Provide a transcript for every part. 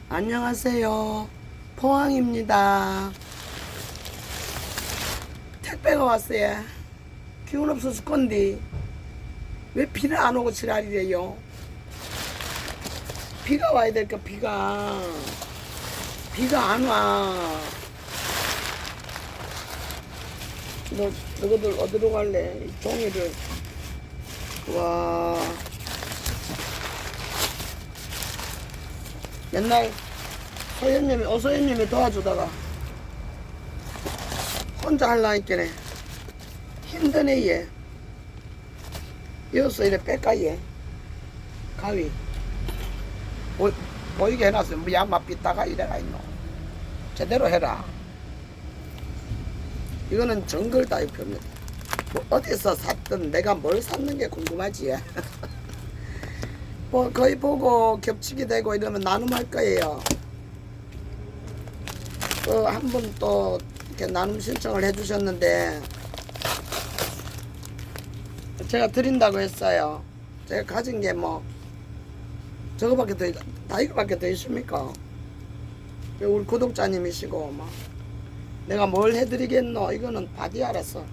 안녕하세요. 포항입니다. 택배가 왔어요. 기운 없어서 건디. 왜 비는 안 오고 지랄이래요? 비가 와야 될까, 비가. 비가 안 와. 너희들 어디로 갈래? 이 종이를. 와. 맨날 어서연님이 도와주다가 혼자 하려니까네 힘드네. 얘 이어서 이래 뺄까. 얘 가위 보이게 해놨어요. 뭐 양마 삐다가 이래가 있노. 제대로 해라. 이거는 정글 다이표입니다. 뭐 어디서 샀든 내가 뭘 샀는 게 궁금하지. 뭐 거의 보고 겹치게 되고 이러면 나눔할 거예요. 한 분 또 이렇게 나눔 신청을 해주셨는데 제가 드린다고 했어요. 제가 가진 게 뭐 저거밖에 다 이거밖에 더 있습니까? 우리 구독자님이시고 뭐 내가 뭘 해드리겠노. 이거는 바디 알아서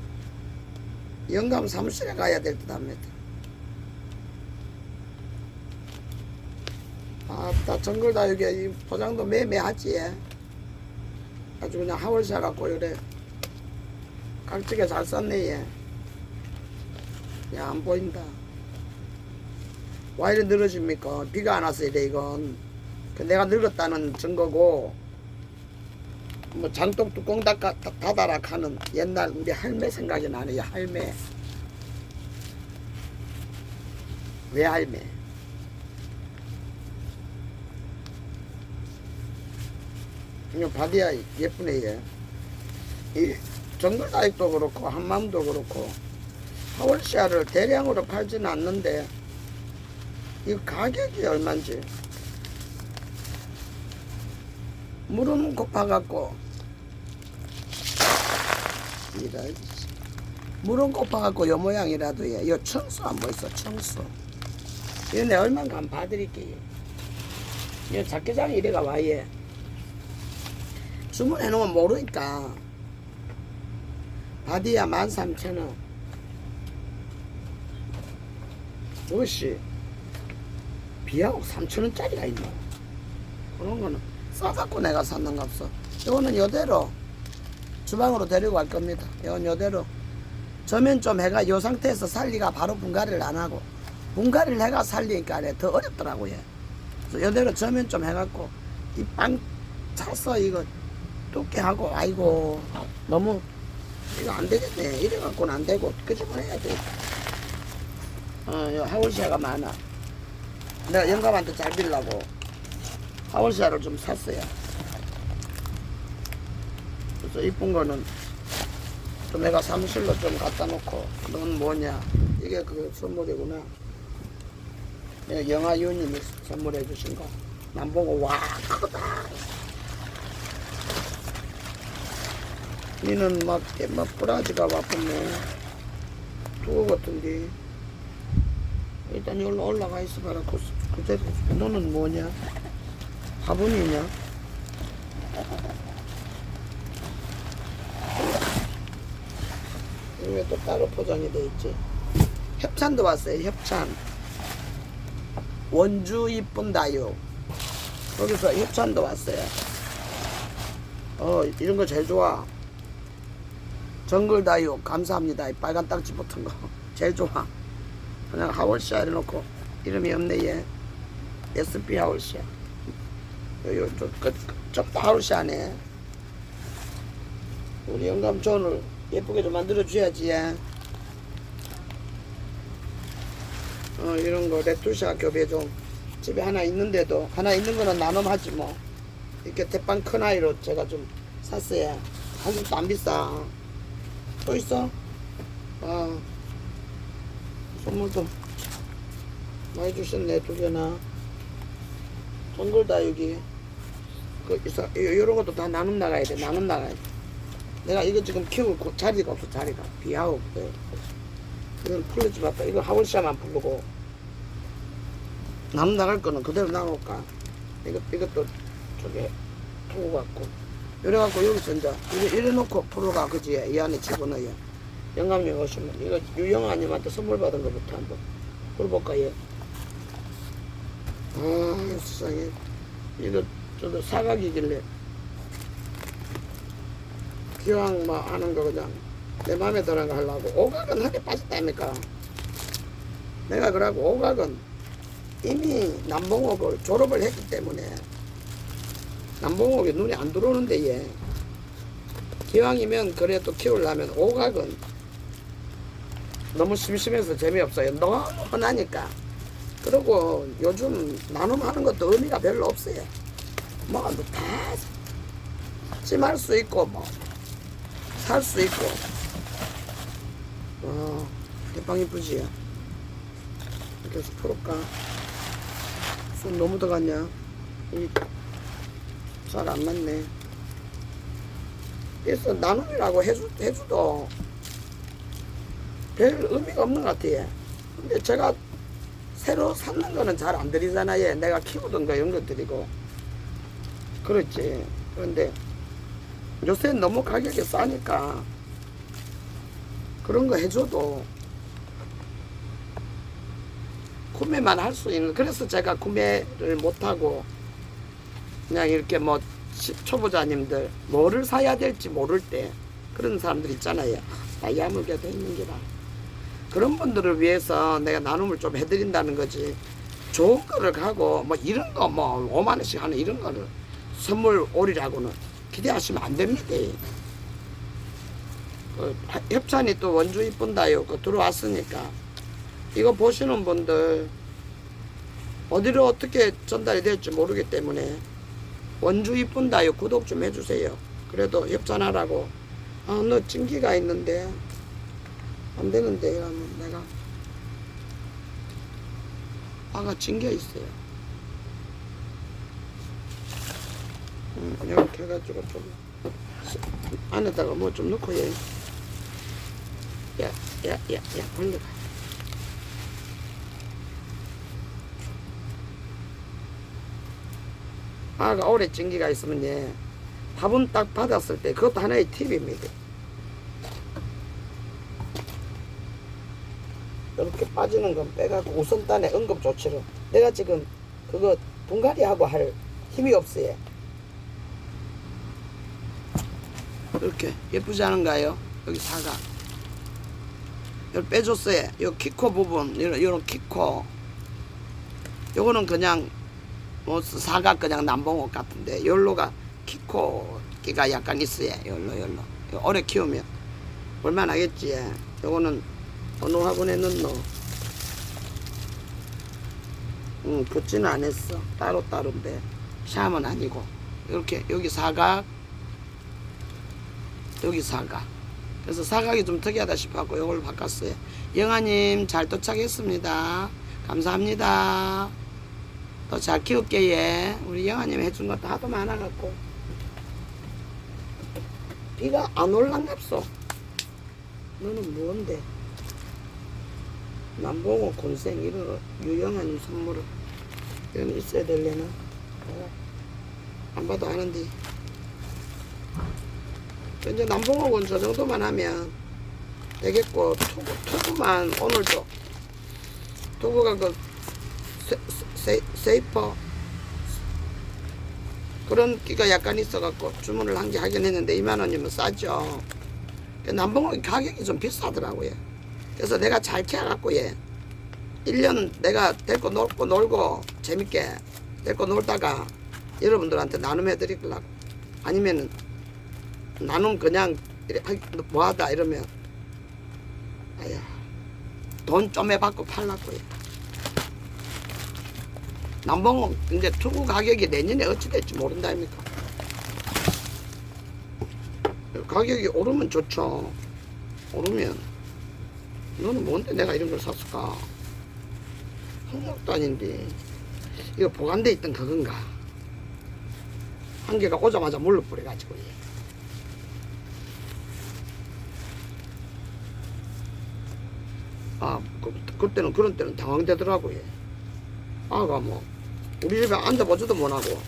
영감 사무실에 가야 될 듯 합니다. 아따 정글 다육에 포장도 매매하지. 아주 그냥 하월사 갖고 이래 각지게 잘 썼네. 얘. 야, 안 보인다. 와 이래 늘어집니까? 비가 안 와서 이래. 이건 내가 늙었다는 증거고, 뭐 장독 뚜껑 닫아라 하는 옛날 우리 할매 생각이 나네요. 할매. 왜 할매? 이거 바디야 예쁘네. 얘. 이 정글 다육도 그렇고 한맘도 그렇고 하월시아를 대량으로 팔지는 않는데 이 가격이 얼마인지. 물은 고파갖고 물은 고파갖고 요 모양이라도 얘. 요 청수 안 보이소? 청수. 이거 내 얼마인가 한번 봐드릴게요. 이 작게장이 이래가 와. 얘 주문해놓으면 모르니까. 바디야 13,000원. 무엇이 비하고 3,000원짜리가 있노. 그런 거는 싸갖고 내가 샀는가 없어. 이거는 요대로 주방으로 데리고 갈 겁니다. 이건 요대로 저면 좀 해가 요 상태에서 살리가 바로 분갈이를 안 하고 분갈이를 해가 살리니까 더 어렵더라고요. 그래서 요대로 저면 좀 해갖고 이 빵 차서 이거 뚫게 하고. 아이고 너무 이거 안 되겠네. 이래 갖고는 안 되고 끄집어내야 돼. 하월시아가 많아. 내가 영감한테 잘 빌라고 하월시아를 좀 샀어요. 그래서 이쁜 거는 좀 내가 사무실로 좀 갖다 놓고. 넌 뭐냐? 이게 그 선물이구나. 영아유님이 선물해 주신 거. 난 보고 와 크다. 니는 막 뿌라지가 와쁘네. 두고 같은데. 일단 여기로 올라가 있어 봐라. 그대로. 너는 뭐냐? 화분이냐? 이게 또 따로 포장이 돼 있지. 협찬도 왔어요. 협찬. 원주 이쁜 다육. 거기서 협찬도 왔어요. 이런 거 제일 좋아. 정글 다육 감사합니다. 이 빨간 딱지 붙은 거 제일 좋아. 그냥 하월시아 이래놓고 이름이 없네. 얘 SP 하월시아. 좀더 하월시아네. 우리 영감촌을 예쁘게 좀 만들어 줘야지. 얘. 이런 거 레투샤 겹에 좀 집에 하나 있는데도, 하나 있는 거는 나눔하지 뭐. 이렇게 대빵 큰 아이로 제가 좀 샀어요. 한국도 안 비싸. 또 있어? 선물도 많이 주셨네. 2개나. 정글 다육이 요런 것도 다 나눔 나가야 돼. 나눔 나가야 돼. 내가 이거 지금 키울 자리가 없어. 자리가 비하고. 이건 풀리지 말까. 이거 하월시아만 풀고 나눔 나갈 거는 그대로 나올까. 이것도 저게 두고 갖고 이래갖고 여기서 이제 이래 놓고 프로가 그지 이 안에 집어넣어요. 영감님 오시면 이거 유영아님한테 선물 받은 거부터 한번 물어볼까 요 아 세상에 이거 저도 사각이길래 기왕 뭐 하는 거 그냥 내 맘에 드는 거 하려고 오각은 하게 빠졌다니까. 내가 그러고 오각은 이미 남봉옥을 졸업을 했기 때문에 남봉옥이 눈에 안 들어오는데 얘 기왕이면 그래도 키우려면 오각은 너무 심심해서 재미없어요. 너무 흔하니까. 그리고 요즘 나눔하는 것도 의미가 별로 없어요. 뭐 다 찜할 수 있고 뭐 살 수 있고. 대빵 이쁘지? 그래서 풀을까? 손 너무 들어갔냐? 잘 안 맞네. 그래서 나눔이라고 해줘도 별 의미가 없는 것 같아. 근데 제가 새로 샀는 거는 잘 안 드리잖아요. 내가 키우던 거 이런 거 드리고. 그렇지. 그런데 요새 너무 가격이 싸니까 그런 거 해줘도 구매만 할 수 있는. 그래서 제가 구매를 못하고 그냥 이렇게 뭐 초보자님들 뭐를 사야 될지 모를 때 그런 사람들 있잖아요. 나 야물게도 있는 게라. 그런 분들을 위해서 내가 나눔을 좀 해드린다는 거지. 좋은 거를 가고 뭐 이런 거 뭐 5만 원씩 하는 이런 거를 선물 오리라고는 기대하시면 안 됩니다. 협찬이 또 원주 이쁜다요. 들어왔으니까 이거 보시는 분들 어디로 어떻게 전달이 될지 모르기 때문에 원주 이쁜다요 구독 좀 해주세요. 그래도 협찬하라고. 너 찡기가 있는데 안 되는데 이러면 내가 아가 찡겨 있어요. 이렇게 해가지고 좀 안에다가 뭐 좀 넣고 얘 야 벌려가. 아가 오래 찡기가 있으면 얘 밥은 딱 받았을 때 그것도 하나의 팁입니다. 이렇게 빠지는 건 빼가고 우선단에 응급조치로. 내가 지금 그거 분갈이하고 할 힘이 없어요. 이렇게 예쁘지 않은가요? 여기 사각 여기 빼줬어요. 요 키코 부분 요런 키코 요거는 그냥 뭐 사각 그냥 남봉옥 같은데 요로가 키코기가 약간 있어요. 요로 오래 키우면 볼만하겠지. 요거는 어느 화분에 넣노? 붙지는 안 했어. 따로인데 샴은 아니고 이렇게 여기 사각 여기 사각. 그래서 사각이 좀 특이하다 싶어갖고 이걸 바꿨어요. 영아님 잘 도착했습니다. 감사합니다. 더 잘 키울게. 예. 우리 영아님 해준 것도 하도 많아갖고 비가 안 올랐nap소. 너는 뭔데? 남봉옥 곤생 이런 유영아님 선물을 이런 있어야 되려나? 안 봐도 아는데. 이제 남봉옥은 저 정도만 하면 되겠고 투구만 오늘도 투구가 그 세이퍼 그런 끼가 약간 있어갖고 주문을 한 개 하긴 했는데 2만원이면 싸죠. 남봉옥 가격이 좀 비싸더라고요. 그래서 내가 잘 키워갖고 얘 1년 내가 데리고 놀고 재밌게 데리고 놀다가 여러분들한테 나눔해 드리려고. 아니면은 나눔 그냥 뭐하다 이러면 아야 돈 좀 해받고 팔라고요. 남봉은 이제 투구 가격이 내년에 어찌 될지 모른다니까. 가격이 오르면 좋죠. 오르면 너는 뭔데 내가 이런 걸 샀을까? 한국도 아닌데 이거 보관돼 있던 그건가? 한 개가 오자마자 물로 뿌려가지고 그때는 그런 때는 당황되더라고요. 아가 뭐 우리 집에 앉아보지도 못하고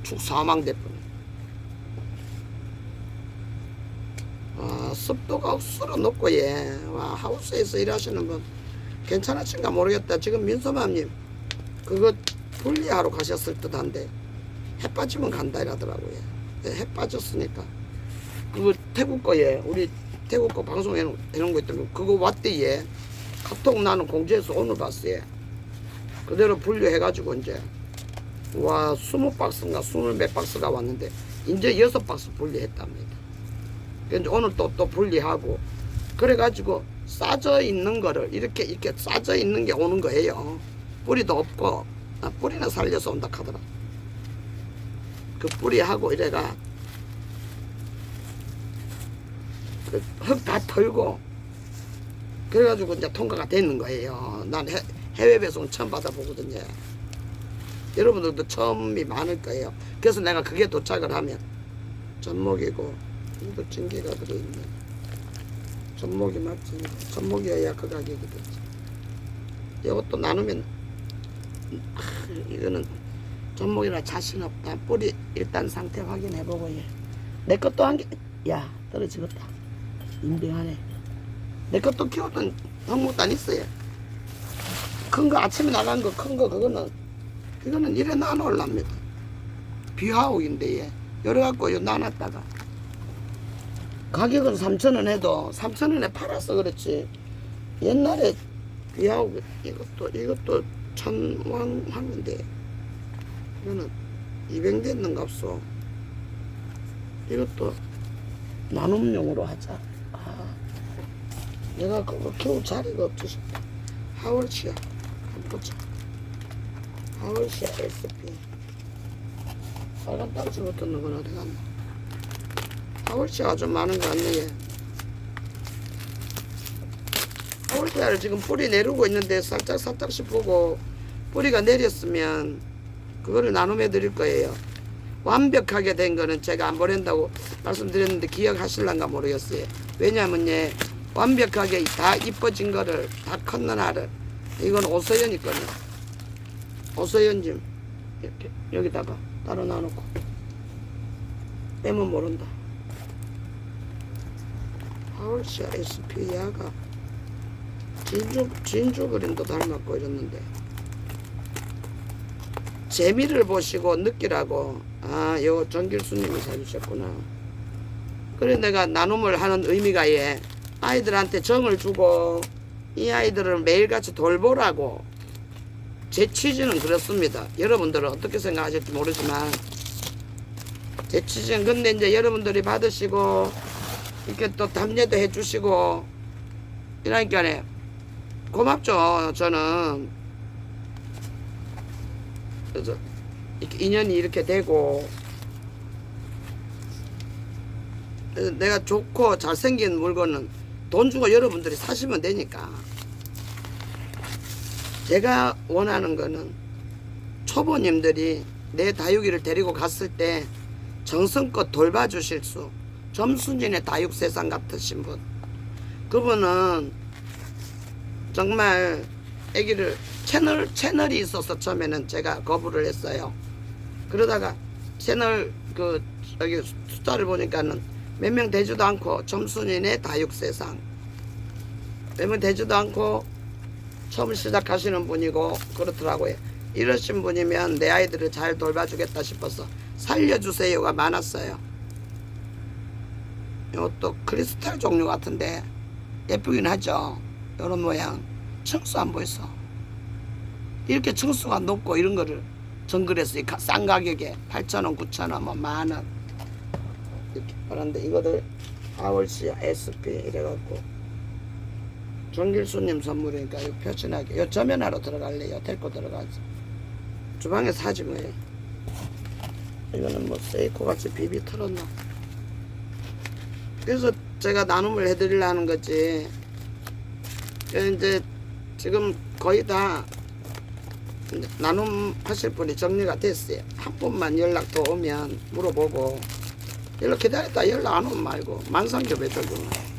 축 사망될 뻔. 습도가 억수로 높고 예. 와, 하우스에서 일하시는 분 괜찮으신가 모르겠다. 지금 민소맘님 그거 분리하러 가셨을 듯한데 해 빠지면 간다 이라더라고요. 해 빠졌으니까 그거 태국 거에 우리 태국 거 방송해 놓은 거 있더라고. 그거 왔대 예. 카톡 나는 공지해서 오늘 봤어요. 그대로 분류해가지고 이제 와 20박스인가 20몇 박스가 왔는데 이제 6박스 분리했답니다. 그래서 오늘 또 분리하고 그래가지고 싸져 있는 거를 이렇게 싸져 있는 게 오는 거예요. 뿌리도 없고 뿌리는 살려서 온다 하더라. 그 뿌리하고 이래가 그 흙 다 털고 그래가지고 이제 통과가 되는 거예요. 난 해외 배송 처음 받아보거든요. 여러분들도 처음이 많을 거예요. 그래서 내가 그게 도착을 하면 젖목이고 이거 징계가 들어있네. 젖목이 맞지? 젖목이어야 그 가격이 되지. 이것도 나누면 이거는 젖목이라 자신 없다. 뿌리 일단 상태 확인해보고 예. 내 것도 한 개, 야 떨어지겠다. 인빙하네. 내 것도 키웠던 황목단 있어요. 큰 거 아침에 나간 거 큰 거 이거는 이래 나눠올랍니다. 비화옥인데 예. 열어갖고 요 나눴다가 가격은 3,000원 해도 3,000원에 팔아서 그렇지. 옛날에 비화옥 이것도 1,000원 하는데 이거는 200 됐는 값소. 이것도 나눔용으로 하자. 내가 그거 키울 자리가 없지 싶다. 하월시아 한번 보자. 하월시아 SP 빨간 딱지 붙었는 건 어디 갔나. 하월시아가 좀 많은 거 같네. 하월시아를 지금 뿌리 내리고 있는데 살짝씩 보고 뿌리가 내렸으면 그거를 나눔해 드릴 거예요. 완벽하게 된 거는 제가 안 보낸다고 말씀드렸는데 기억하실란가 모르겠어요. 왜냐하면 예, 완벽하게 다 이뻐진 거를 다 컨너나를 이건 오서연이 거네. 오서연 좀 이렇게 여기다가 따로 놔놓고 빼면 모른다. 하월시아 SP 야가 진주 그림도 닮았고 이랬는데 재미를 보시고 느끼라고 요 정길수님이 사주셨구나. 그래 내가 나눔을 하는 의미가 예 아이들한테 정을 주고 이 아이들을 매일같이 돌보라고 제 취지는 그렇습니다. 여러분들은 어떻게 생각하실지 모르지만 제 취지는 근데 이제 여러분들이 받으시고 이렇게 또 답례도 해주시고 이러니까 고맙죠. 저는 그래서 이렇게 인연이 이렇게 되고 내가 좋고 잘생긴 물건은 돈 주고 여러분들이 사시면 되니까. 제가 원하는 거는 초보님들이 내 다육이를 데리고 갔을 때 정성껏 돌봐주실 수 점순진의 다육세상 같으신 분, 그분은 정말 애기를 채널이 있어서 처음에는 제가 거부를 했어요. 그러다가 채널 여기 숫자를 보니까는 몇 명 되지도 않고 점순인의 다육세상 몇 명 되지도 않고 처음 시작하시는 분이고 그렇더라고요. 이러신 분이면 내 아이들을 잘 돌봐주겠다 싶어서 살려주세요가 많았어요. 이것도 크리스탈 종류 같은데 예쁘긴 하죠. 이런 모양. 층수 안 보였어. 이렇게 층수가 높고 이런 거를 정글에서 싼 가격에 8,000원 9,000원 뭐 만원 이렇게 하는데 이거를 하월시아 SP 이래갖고 정길수님 선물이니까 이 표천하게 요 저면하러 들어갈래요. 데리고 들어가지. 주방에 사지 뭐예요. 이거는 뭐 세이코 같이 비비 털었나. 그래서 제가 나눔을 해드리려는 거지. 이제 지금 거의 다 나눔 하실 분이 정리가 됐어요. 한 번만 연락 더 오면 물어보고 연락 기다렸다 연락 안 오면 말고 만상교배들고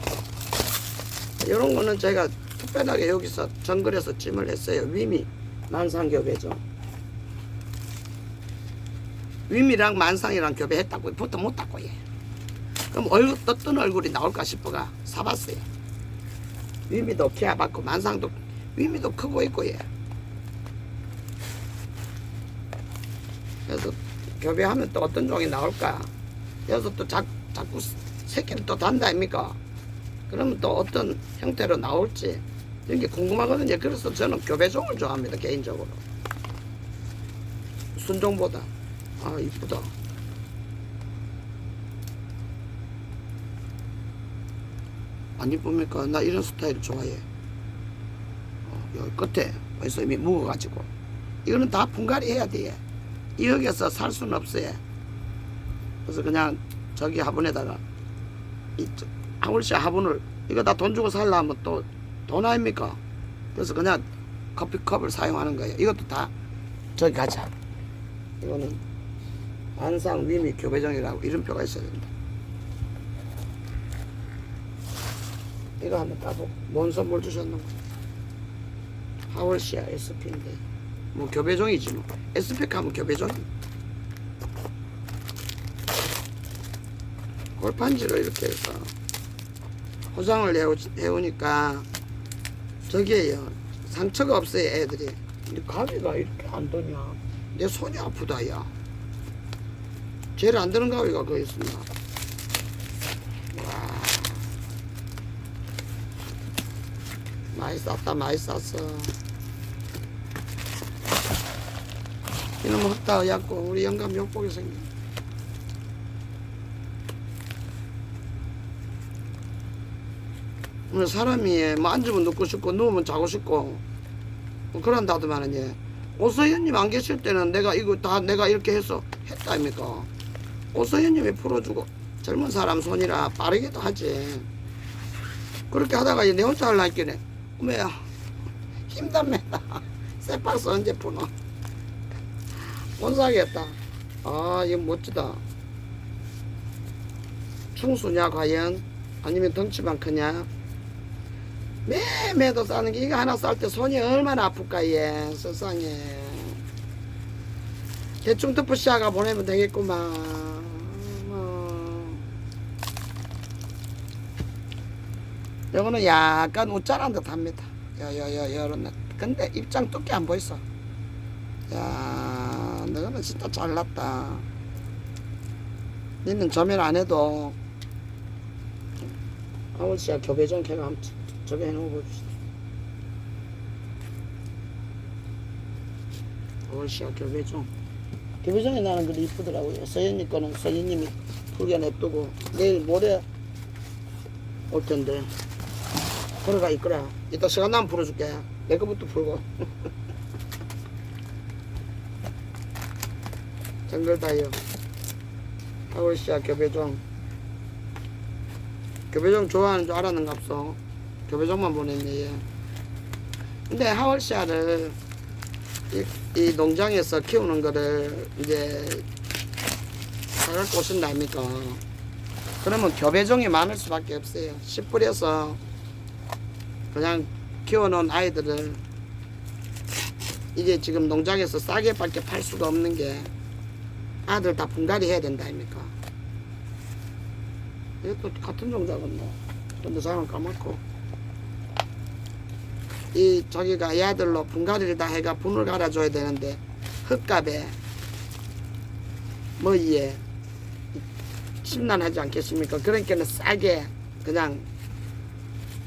이런 거는 제가 특별하게 여기서 정글에서 찜을 했어요. 위미 만상교배죠. 위미랑 만상이랑 교배했다고 보통 못했고 예. 그럼 얼굴 어떤 얼굴이 나올까 싶어가 사봤어요. 위미도 키워봤고 만상도 위미도 크고 있고 예. 그래서 교배하면 또 어떤 종이 나올까? 그래서 또 자꾸 새끼를 또 단다 아닙니까? 그러면 또 어떤 형태로 나올지 이런 게 궁금하거든요. 그래서 저는 교배종을 좋아합니다. 개인적으로. 순종보다. 아 이쁘다. 안 이쁩니까? 나 이런 스타일 좋아해. 여기 끝에 벌써 이미 묵어가지고 이거는 다 분갈이 해야 돼. 이 흙에서 살 수는 없어요. 그래서 그냥 저기 화분에다가 이 하울씨 화분을 이거 다 돈 주고 살려면 또 돈 아닙니까? 그래서 그냥 커피컵을 사용하는 거예요. 이것도 다 저기 가자. 이거는 안상 위미 교배종이라고 이름표가 있어야 된다. 이거 한번 따보고 뭔 선물 주셨는가? 하울시아 SP인데 뭐 교배종이지 뭐. SPK 하면 교배종. 골판지로 이렇게 해서 포장을 해오니까 저기에요 상처가 없어요 애들이. 근데 가위가 이렇게 안 도냐? 내 손이 아프다 야. 제일 안 드는 가위가 거기 있습니다. 와 많이 쌌다 많이 쌌어. 이놈 흙다 어약고 우리 영감 욕보게 생긴. 사람이 뭐 앉으면 눕고 싶고 누우면 자고 싶고 뭐 그런다더만은 예. 오서현님 안 계실 때는 내가 이거 다 내가 이렇게 해서 했다 아닙니까? 오서현님이 풀어주고 젊은 사람 손이라 빠르게도 하지. 그렇게 하다가 내 혼자 하려고 했겠네. 어머야 힘답니다. 쇠박스 언제 푸노? 못 사겠다. 아 이거 멋지다. 충수냐 과연? 아니면 덩치만 크냐? 매매도 싸는 게 이거 하나 쌀 때 손이 얼마나 아플까 얘 세상에. 대충 덮어 씌아가 보내면 되겠구만. 요거는 약간 웃자란 듯 합니다. 요런 근데 입장 두께 안 보였어. 야 너는 진짜 잘났다. 니는 점일 안 해도 아울씨야 교배종 걔가 저기 해놓고 보여주시다. 아울씨야 교배종. 교배종에 나는 그래 이쁘더라고요. 서현님 거는 서현님이 풀게 냅두고 내일 모레 올 텐데 걸어가 있거라. 이따 시간 나면 풀어줄게. 내 거부터 풀고. 정글다이어 하울씨야 교배종. 교배종 좋아하는 줄 알았는갑소. 교배종만 보냈네 얘. 근데 하울씨야를 이 농장에서 키우는 거를 이제 사갖고 오신다 아닙니까? 그러면 교배종이 많을 수밖에 없어요. 씨 뿌려서 그냥 키워놓은 아이들을 이게 지금 농장에서 싸게 밖에 팔 수가 없는 게 아들 다 분갈이 해야 된다 아닙니까? 이것도 같은 종자건 뭐. 근데 사람 까맣고 이 자기가 이 아들로 분갈이를 다 해가 분을 갈아줘야 되는데 흙값에 뭐이에 심란하지 않겠습니까? 그러니까 싸게 그냥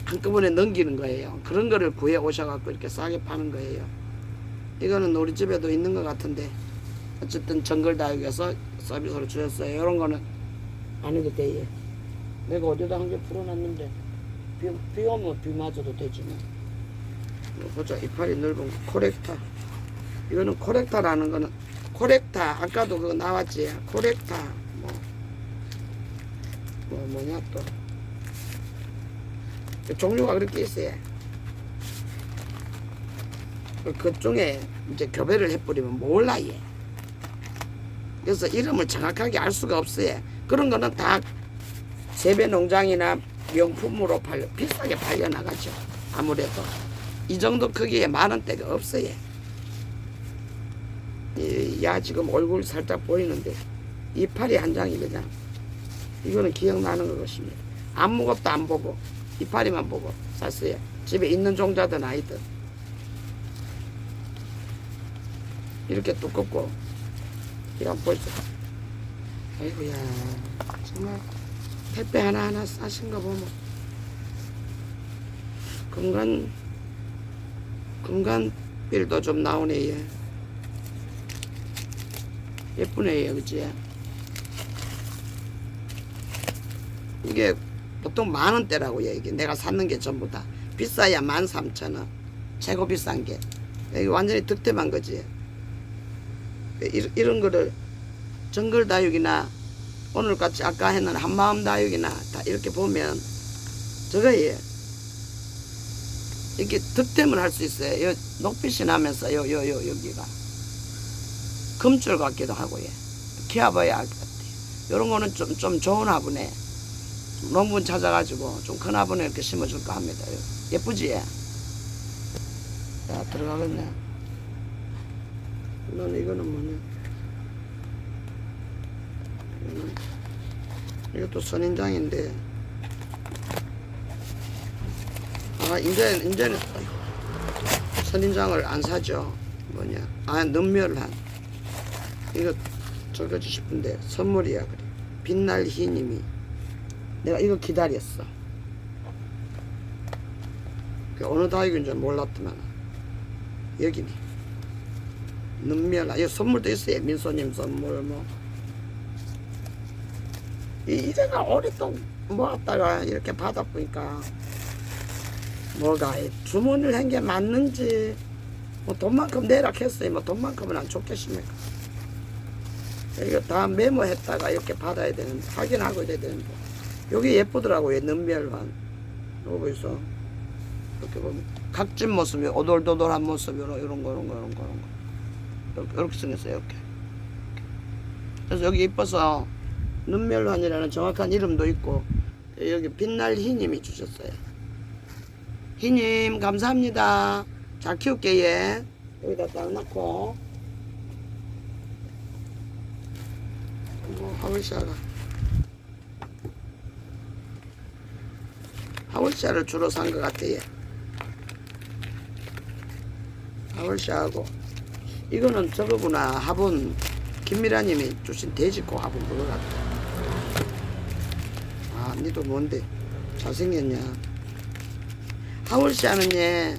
한꺼번에 넘기는 거예요. 그런 거를 구해 오셔갖고 이렇게 싸게 파는 거예요. 이거는 우리 집에도 있는 것 같은데 어쨌든 정글다육에서 서비스로 주셨어요. 이런 거는 안 해도 돼요. 내가 어디다 한 개 풀어놨는데 비 오면 비 맞아도 되지만 보자. 이파리 넓은 거 코렉타. 이거는 코렉타라는 거는 코렉타 아까도 그거 나왔지. 코렉타 뭐냐 또 종류가 그렇게 있어요. 그 중에 이제 교배를 해버리면 몰라 얘. 그래서 이름을 정확하게 알 수가 없어요. 그런 거는 다 재배 농장이나 명품으로 비싸게 팔려나가죠. 아무래도 이 정도 크기에 10,000원대가 없어요. 야 지금 얼굴 살짝 보이는데 이파리 한 장이 그냥 이거는 기억나는 것입니다. 아무것도 안 보고 이파리만 보고 샀어요. 집에 있는 종자든 아니든 이렇게 두껍고 이거 한번 보시죠. 아이고야 정말 택배 하나하나 싸신 거 보면 금간빌도 좀 나오네. 얘. 예쁘네 얘, 그치? 이게 보통 10,000원대라고 얘. 이게 내가 샀는 게 전부 다 비싸야 13,000원 최고 비싼 게. 이게 완전히 득템한 거지. 이런 거를 정글 다육이나 오늘같이 아까 했는 한마음 다육이나 다 이렇게 보면 저거에 이렇게 득템을 할 수 있어요. 요 녹빛이 나면서 여기가 금줄 같기도 하고 예. 키워봐야 알 것 같아요. 요런 거는 좀 좋은 화분에 농분 찾아가지고 좀 큰 화분에 이렇게 심어줄까 합니다. 예쁘지? 자, 들어가겠네. 이거는 뭐냐? 이것도 선인장인데, 이제는 선인장을 안 사죠. 뭐냐? 능멸한. 이거 저거지 싶은데, 선물이야, 그래. 빛날 희님이. 내가 이거 기다렸어. 어느 다육인 줄 몰랐더만. 여기네. 능멸한. 이거 선물도 있어요. 민소님 선물, 뭐. 이래가 오랫동안 모았다가 이렇게 받아보니까 뭐가 주문을 한 게 맞는지 뭐 돈만큼 내라 했어요. 뭐 돈만큼은 안 좋겠습니까? 이거 다 메모했다가 이렇게 받아야 되는데 확인하고 이래야 되는데 여기 예쁘더라고요. 능멸환 요거 보이소? 이렇게 보면 각진 모습이 오돌도돌한 모습 이런 거 이렇게 생겼어요. 이렇게. 그래서 여기 이뻐서 눈멸환이라는 정확한 이름도 있고 여기 빛날 희님이 주셨어요. 희님 감사합니다. 잘 키울게 얘. 여기다 딱 넣고 하울샤를 주로 산 것 같아 얘. 하울샤하고 이거는 저거구나. 화분 김미라님이 주신 돼지코 화분 그거 같다. 니도 뭔데 잘생겼냐. 하울씨하는 얘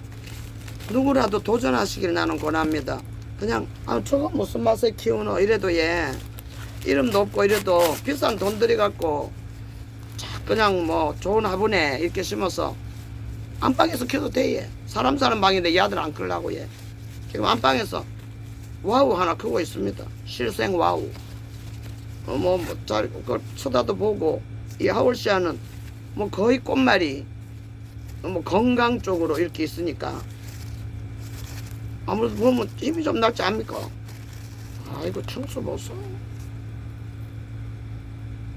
누구라도 도전하시길 나는 권합니다. 그냥 저거 무슨 맛에 키우노 이래도 얘 이름도 없고 이래도 비싼 돈 들여갖고 그냥 뭐 좋은 화분에 이렇게 심어서 안방에서 키워도 돼. 얘 사람 사는 방인데 야들 안 끌라고 얘 지금 안방에서 와우 하나 크고 있습니다. 실생 와우. 잘 그걸 쳐다도 보고. 이 하울시아는 뭐 거의 꽃말이 뭐 건강 쪽으로 이렇게 있으니까 아무래도 보면 힘이 좀 낫지 않습니까? 이거 청소 보소.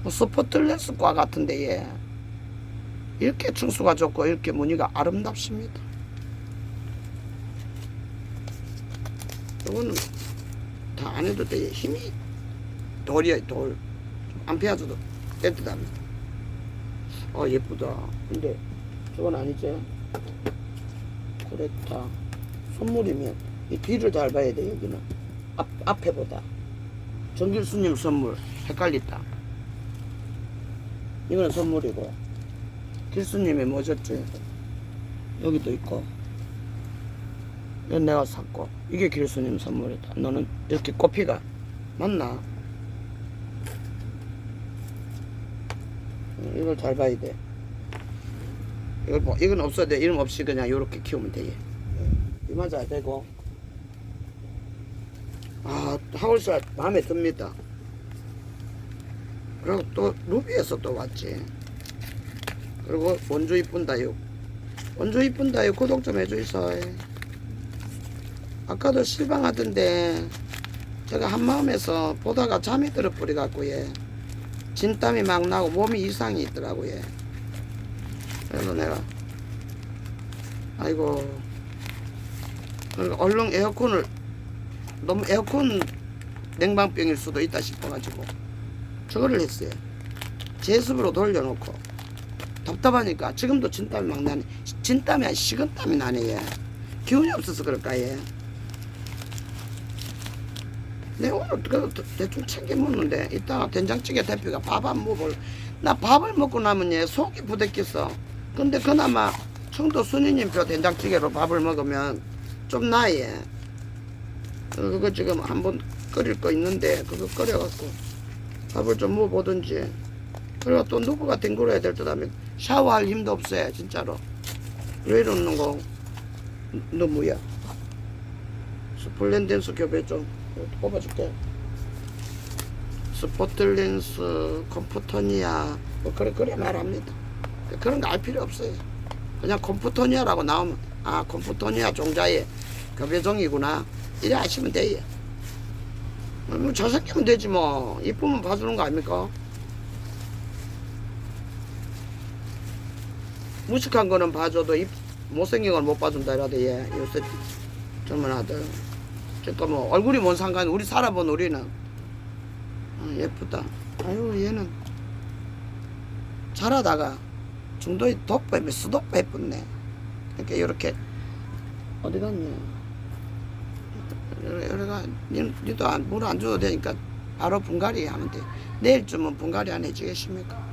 뭐 스포틀레스과 같은데 얘 이렇게 청수가 좋고 이렇게 무늬가 아름답습니다. 이거는 다 안 해도 돼. 힘이 돌이야 돌. 안 피워줘도 깨끗합니다. 예쁘다. 근데 저건 아니지? 그랬다. 선물이면 이 뒤를 잘 봐야 돼. 여기는 앞에 보다. 정길수님 선물 헷갈렸다. 이거는 선물이고 길수님이 뭐였지? 여기도 있고 이건 내가 샀고 이게 길수님 선물이다. 너는 이렇게 꽃피가 맞나? 이걸 잘 봐야 돼. 이건 없어야 돼. 이름 없이 그냥 요렇게 키우면 돼. 이만 잘 되고. 하울살 마음에 듭니다. 그리고 또 루비에서 또 왔지. 그리고 원주 이쁜 다육. 원주 이쁜 다육 구독 좀 해주이소. 아까도 실망하던데 제가 한마음에서 보다가 잠이 들어 버려갖고 얘. 진땀이 막 나고 몸이 이상이 있더라고요. 그래서 내가 얼른 에어컨을 너무 에어컨 냉방병일 수도 있다 싶어가지고 저거를 했어요. 제습으로 돌려놓고 답답하니까 지금도 진땀이 막 나네. 진땀이 아니 식은땀이 나네. 얘. 기운이 없어서 그럴까 얘. 내가 오늘 대충 챙겨 먹는데 이따가 된장찌개 대표가 밥 안 먹을. 나 밥을 먹고 나면 얘 속이 부대꼈어. 근데 그나마 청도 순이님표 된장찌개로 밥을 먹으면 좀 나아 얘. 그거 지금 한번 끓일 거 있는데 그거 끓여갖고 밥을 좀 먹어보든지. 그리고 또 누구가 뒹굴어야 될 듯 하면 샤워할 힘도 없어요 진짜로. 왜 이러는 거. 너 뭐야? 스플렌댄스 교배 좀 뽑아줄게. 스포틀렌스 컴포토니아 뭐 그래 말합니다. 그런 거 알 필요 없어요. 그냥 컴포토니아라고 나오면 아 컴포토니아 종자의 교배종이구나 이래 아시면 돼요. 뭐 잘생기면 되지 뭐. 이쁘면 봐주는 거 아닙니까? 무식한 거는 봐줘도 못생긴 건 못 봐준다 이라대 얘. 요새 젊은 아들. 그러니까 뭐 얼굴이 뭔 상관이. 우리 살아본 우리는 예쁘다. 아유 얘는 잘하다가 중도에 돋보이면 수도빠 예쁘네. 이렇게 이렇게 어디 갔냐. 여기가 니도 물 안 줘도 되니까 바로 분갈이 하면 돼. 내일쯤은 분갈이 안 해주겠습니까?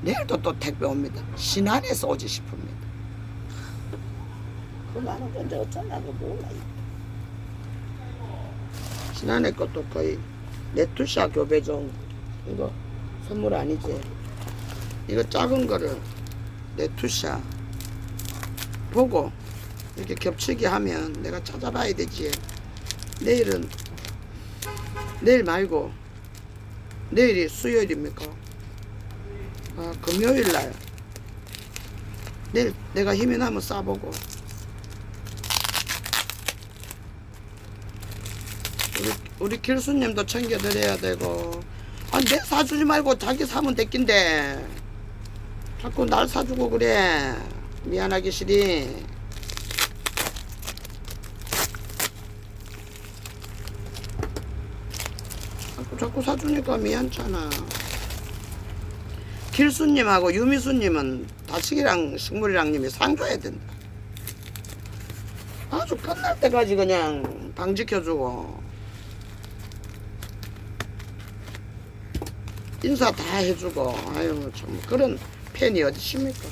내일도 또 택배 옵니다. 신안에서 오지 싶습니다. 그 많은 건데 어쩌냐고 몰라. 신안에 것도 거의 네투샤 교배종. 이거 선물 아니지. 이거 작은 거를 네투샤 보고 이렇게 겹치게 하면 내가 찾아봐야 되지. 내일은 내일 말고 내일이 수요일입니까? 아 금요일날 내일 내가 힘이 나면 싸보고. 우리 길수님도 챙겨드려야 되고. 아니 내 사주지 말고 자기 사면 됐긴데 자꾸 날 사주고 그래. 미안하기 싫이. 자꾸 사주니까 미안찮아. 길수님하고 유미수님은 다식이랑 식물이랑님이 상줘야 된다. 아주 끝날 때까지 그냥 방 지켜주고 인사 다 해주고. 아유 참 그런 팬이 어디 있습니까?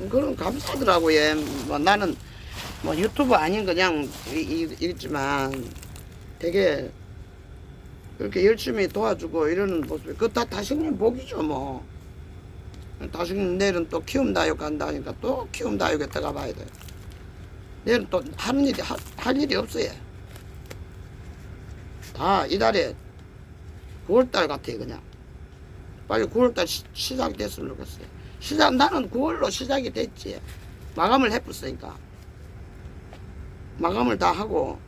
그런 감사하더라고. 얘 뭐 나는 뭐 유튜브 아닌 그냥 있지만 되게 그렇게 열심히 도와주고 이러는 모습이 그거 다 다식님 복이죠 뭐. 다식님 내일은 또 키움다육 간다니까 또 키움다육에 들어가 봐야 돼. 내일은 또 하는 일이 할 일이 없어요. 다 이달에 9월달 같아요. 그냥 빨리 9월달 시작됐으면 좋겠어요. 나는 9월로 시작이 됐지. 마감을 해봤으니까 마감을 다 하고.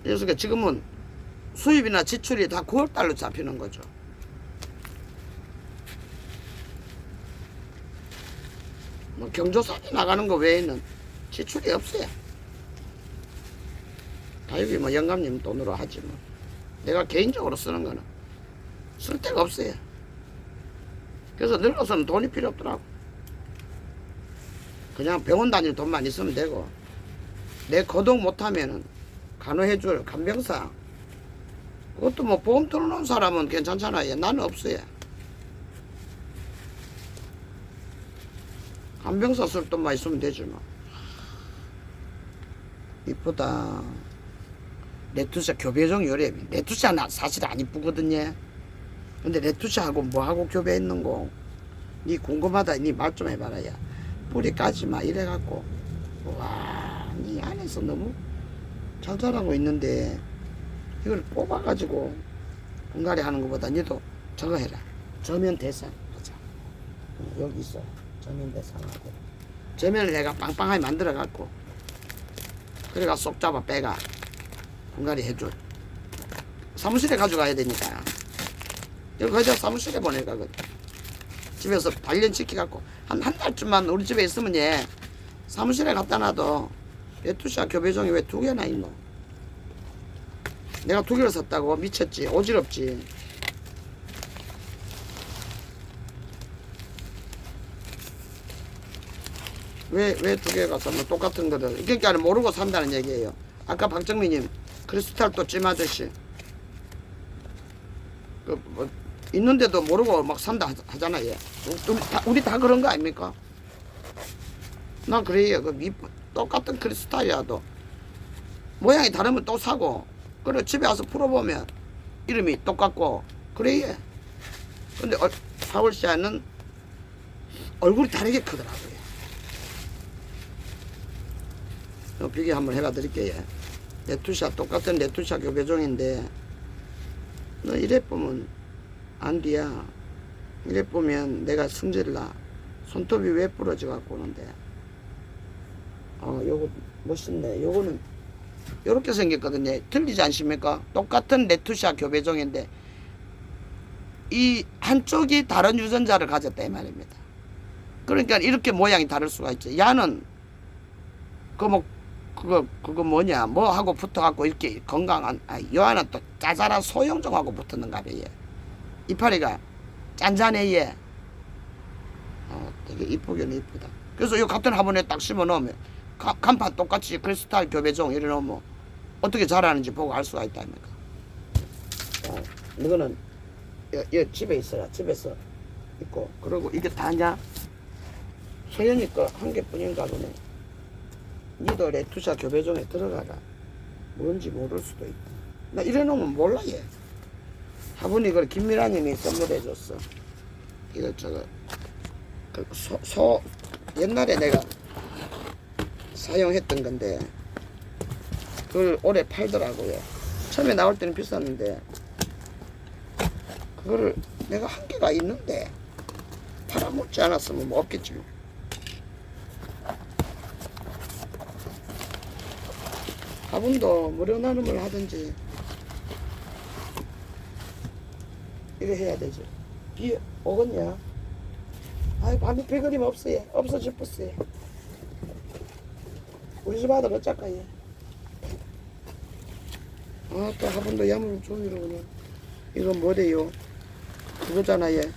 그래서 지금은 수입이나 지출이 다 9월달로 잡히는 거죠. 뭐 경조사비 나가는 거 외에는 지출이 없어요. 다육이 뭐 영감님 돈으로 하지 뭐. 내가 개인적으로 쓰는 거는 쓸 데가 없어요. 그래서 늙어서는 돈이 필요 없더라고. 그냥 병원 다닐 돈만 있으면 되고 내 거동 못하면은 간호해줄 간병사 그것도 뭐 보험 들어놓은 사람은 괜찮잖아요. 나는 없어요. 간병사 쓸 돈만 있으면 되지 뭐. 이쁘다. 레투샤 교배종 요래. 레투샤는 사실 안 이쁘거든요. 근데 레투샤하고 뭐하고 교배했는고? 니 궁금하다. 니 말 좀 해봐라. 야. 뿌리 까지마 이래갖고. 와, 니 안에서 너무 잘 자라고 있는데 이걸 뽑아가지고 분갈이 하는 것보다 니도 저거 해라. 저면 대상 하자. 여기 있어. 저면 대상하고. 저면을 내가 빵빵하게 만들어갖고 그래가 쏙 잡아 빼가 분갈이 해줘. 사무실에 가져가야 되니까. 여기 가져 사무실에 보내가거든. 집에서 단련시켜갖고 한 달쯤만 우리 집에 있으면 얘 사무실에 갖다 놔도 레투샤 교배종이 왜 두 개나 있노? 내가 두 개를 샀다고? 미쳤지? 오지럽지? 왜 두 개가 샀노? 똑같은 거를. 그러니까 모르고 산다는 얘기예요. 아까 박정민님 크리스탈 또 찜하듯이 뭐 있는데도 모르고 막 산다 하잖아. 얘. 우리 다 그런 거 아닙니까? 난 그래요. 똑같은 크리스탈이라도 모양이 다르면 또 사고, 그래 집에 와서 풀어보면 이름이 똑같고 그래요. 근데 하월시아는 얼굴이 다르게 크더라고요. 비교 한번 해가 드릴게요. 레투샤 똑같은 레투샤 교배종인데 너 이래 보면 안디야. 이래 보면 내가 승질나. 손톱이 왜 부러져 갖고 오는데. 요거 멋있네. 요거는 요렇게 생겼거든요. 틀리지 않습니까? 똑같은 레투샤 교배종인데 이 한쪽이 다른 유전자를 가졌다 이 말입니다. 그러니까 이렇게 모양이 다를 수가 있죠. 야는 그거 뭐냐 뭐 하고 붙어갖고 이렇게 건강한, 요한은 또 짜잘한 소형종하고 붙었는가 봐요. 이파리가 짠짠해 얘. 되게 이쁘긴 이쁘다. 그래서 요 같은 화분에 딱 심어 놓으면 간판 똑같이 크리스탈 교배종 이래 놓으면 어떻게 자라는지 보고 알 수가 있다 아닙니까? 이거는 여 집에 있어라. 집에서 있고. 그리고 이게 다냐? 소연이 거 한 개뿐인가 보네. 니도 레투샤 교배종에 들어가라. 뭔지 모를 수도 있다. 나 이래 놓으면 몰라 얘. 화분이 이걸 김미라님이 선물해 줬어. 이거 옛날에 내가 사용했던 건데 그걸 오래 팔더라고요. 처음에 나올 때는 비쌌는데 그거를 내가 한 개가 있는데 팔아먹지 않았으면 뭐 없겠지 뭐. 화분도 무료 나눔을 하든지 이래 해야 되지. 비 오겠냐? 아이 밤에 비 그림 없어요. 없어 싶었어요. 우리 집 아들 어쩔까 얘. 또 화분도 야물 종이로 그냥. 이건 뭐래요? 그거잖아 얘.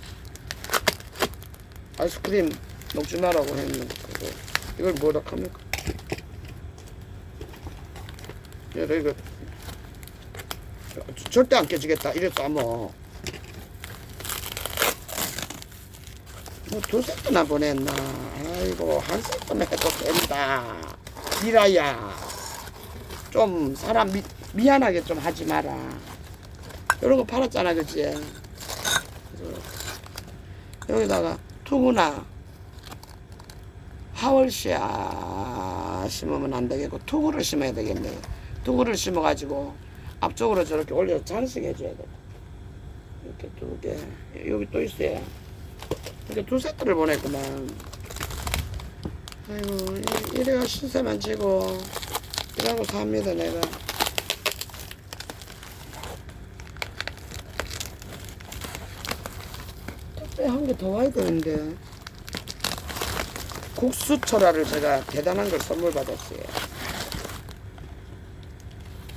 아이스크림 먹지 말라고 했는 그거. 이걸 뭐라 합니까? 얘 이거 절대 안 깨지겠다. 이래서 뭐 두 세트나 보냈나. 아이고 한 세트만 해도 된다. 미라야 좀 사람 미안하게 좀 하지 마라. 이런 거 팔았잖아 그치? 여기다가 투구나 하월시아 심으면 안 되겠고 투구를 심어야 되겠네. 투구를 심어 가지고 앞쪽으로 저렇게 올려서 장식해 줘야 돼. 이렇게 두 개. 여기 또 있어요. 이렇게 두 세트를 보냈구만. 아이고 이래가 신세만 지고 이러고 삽니다 내가. 한 개 더 와야 되는데. 국수초라를 제가 대단한 걸 선물 받았어요.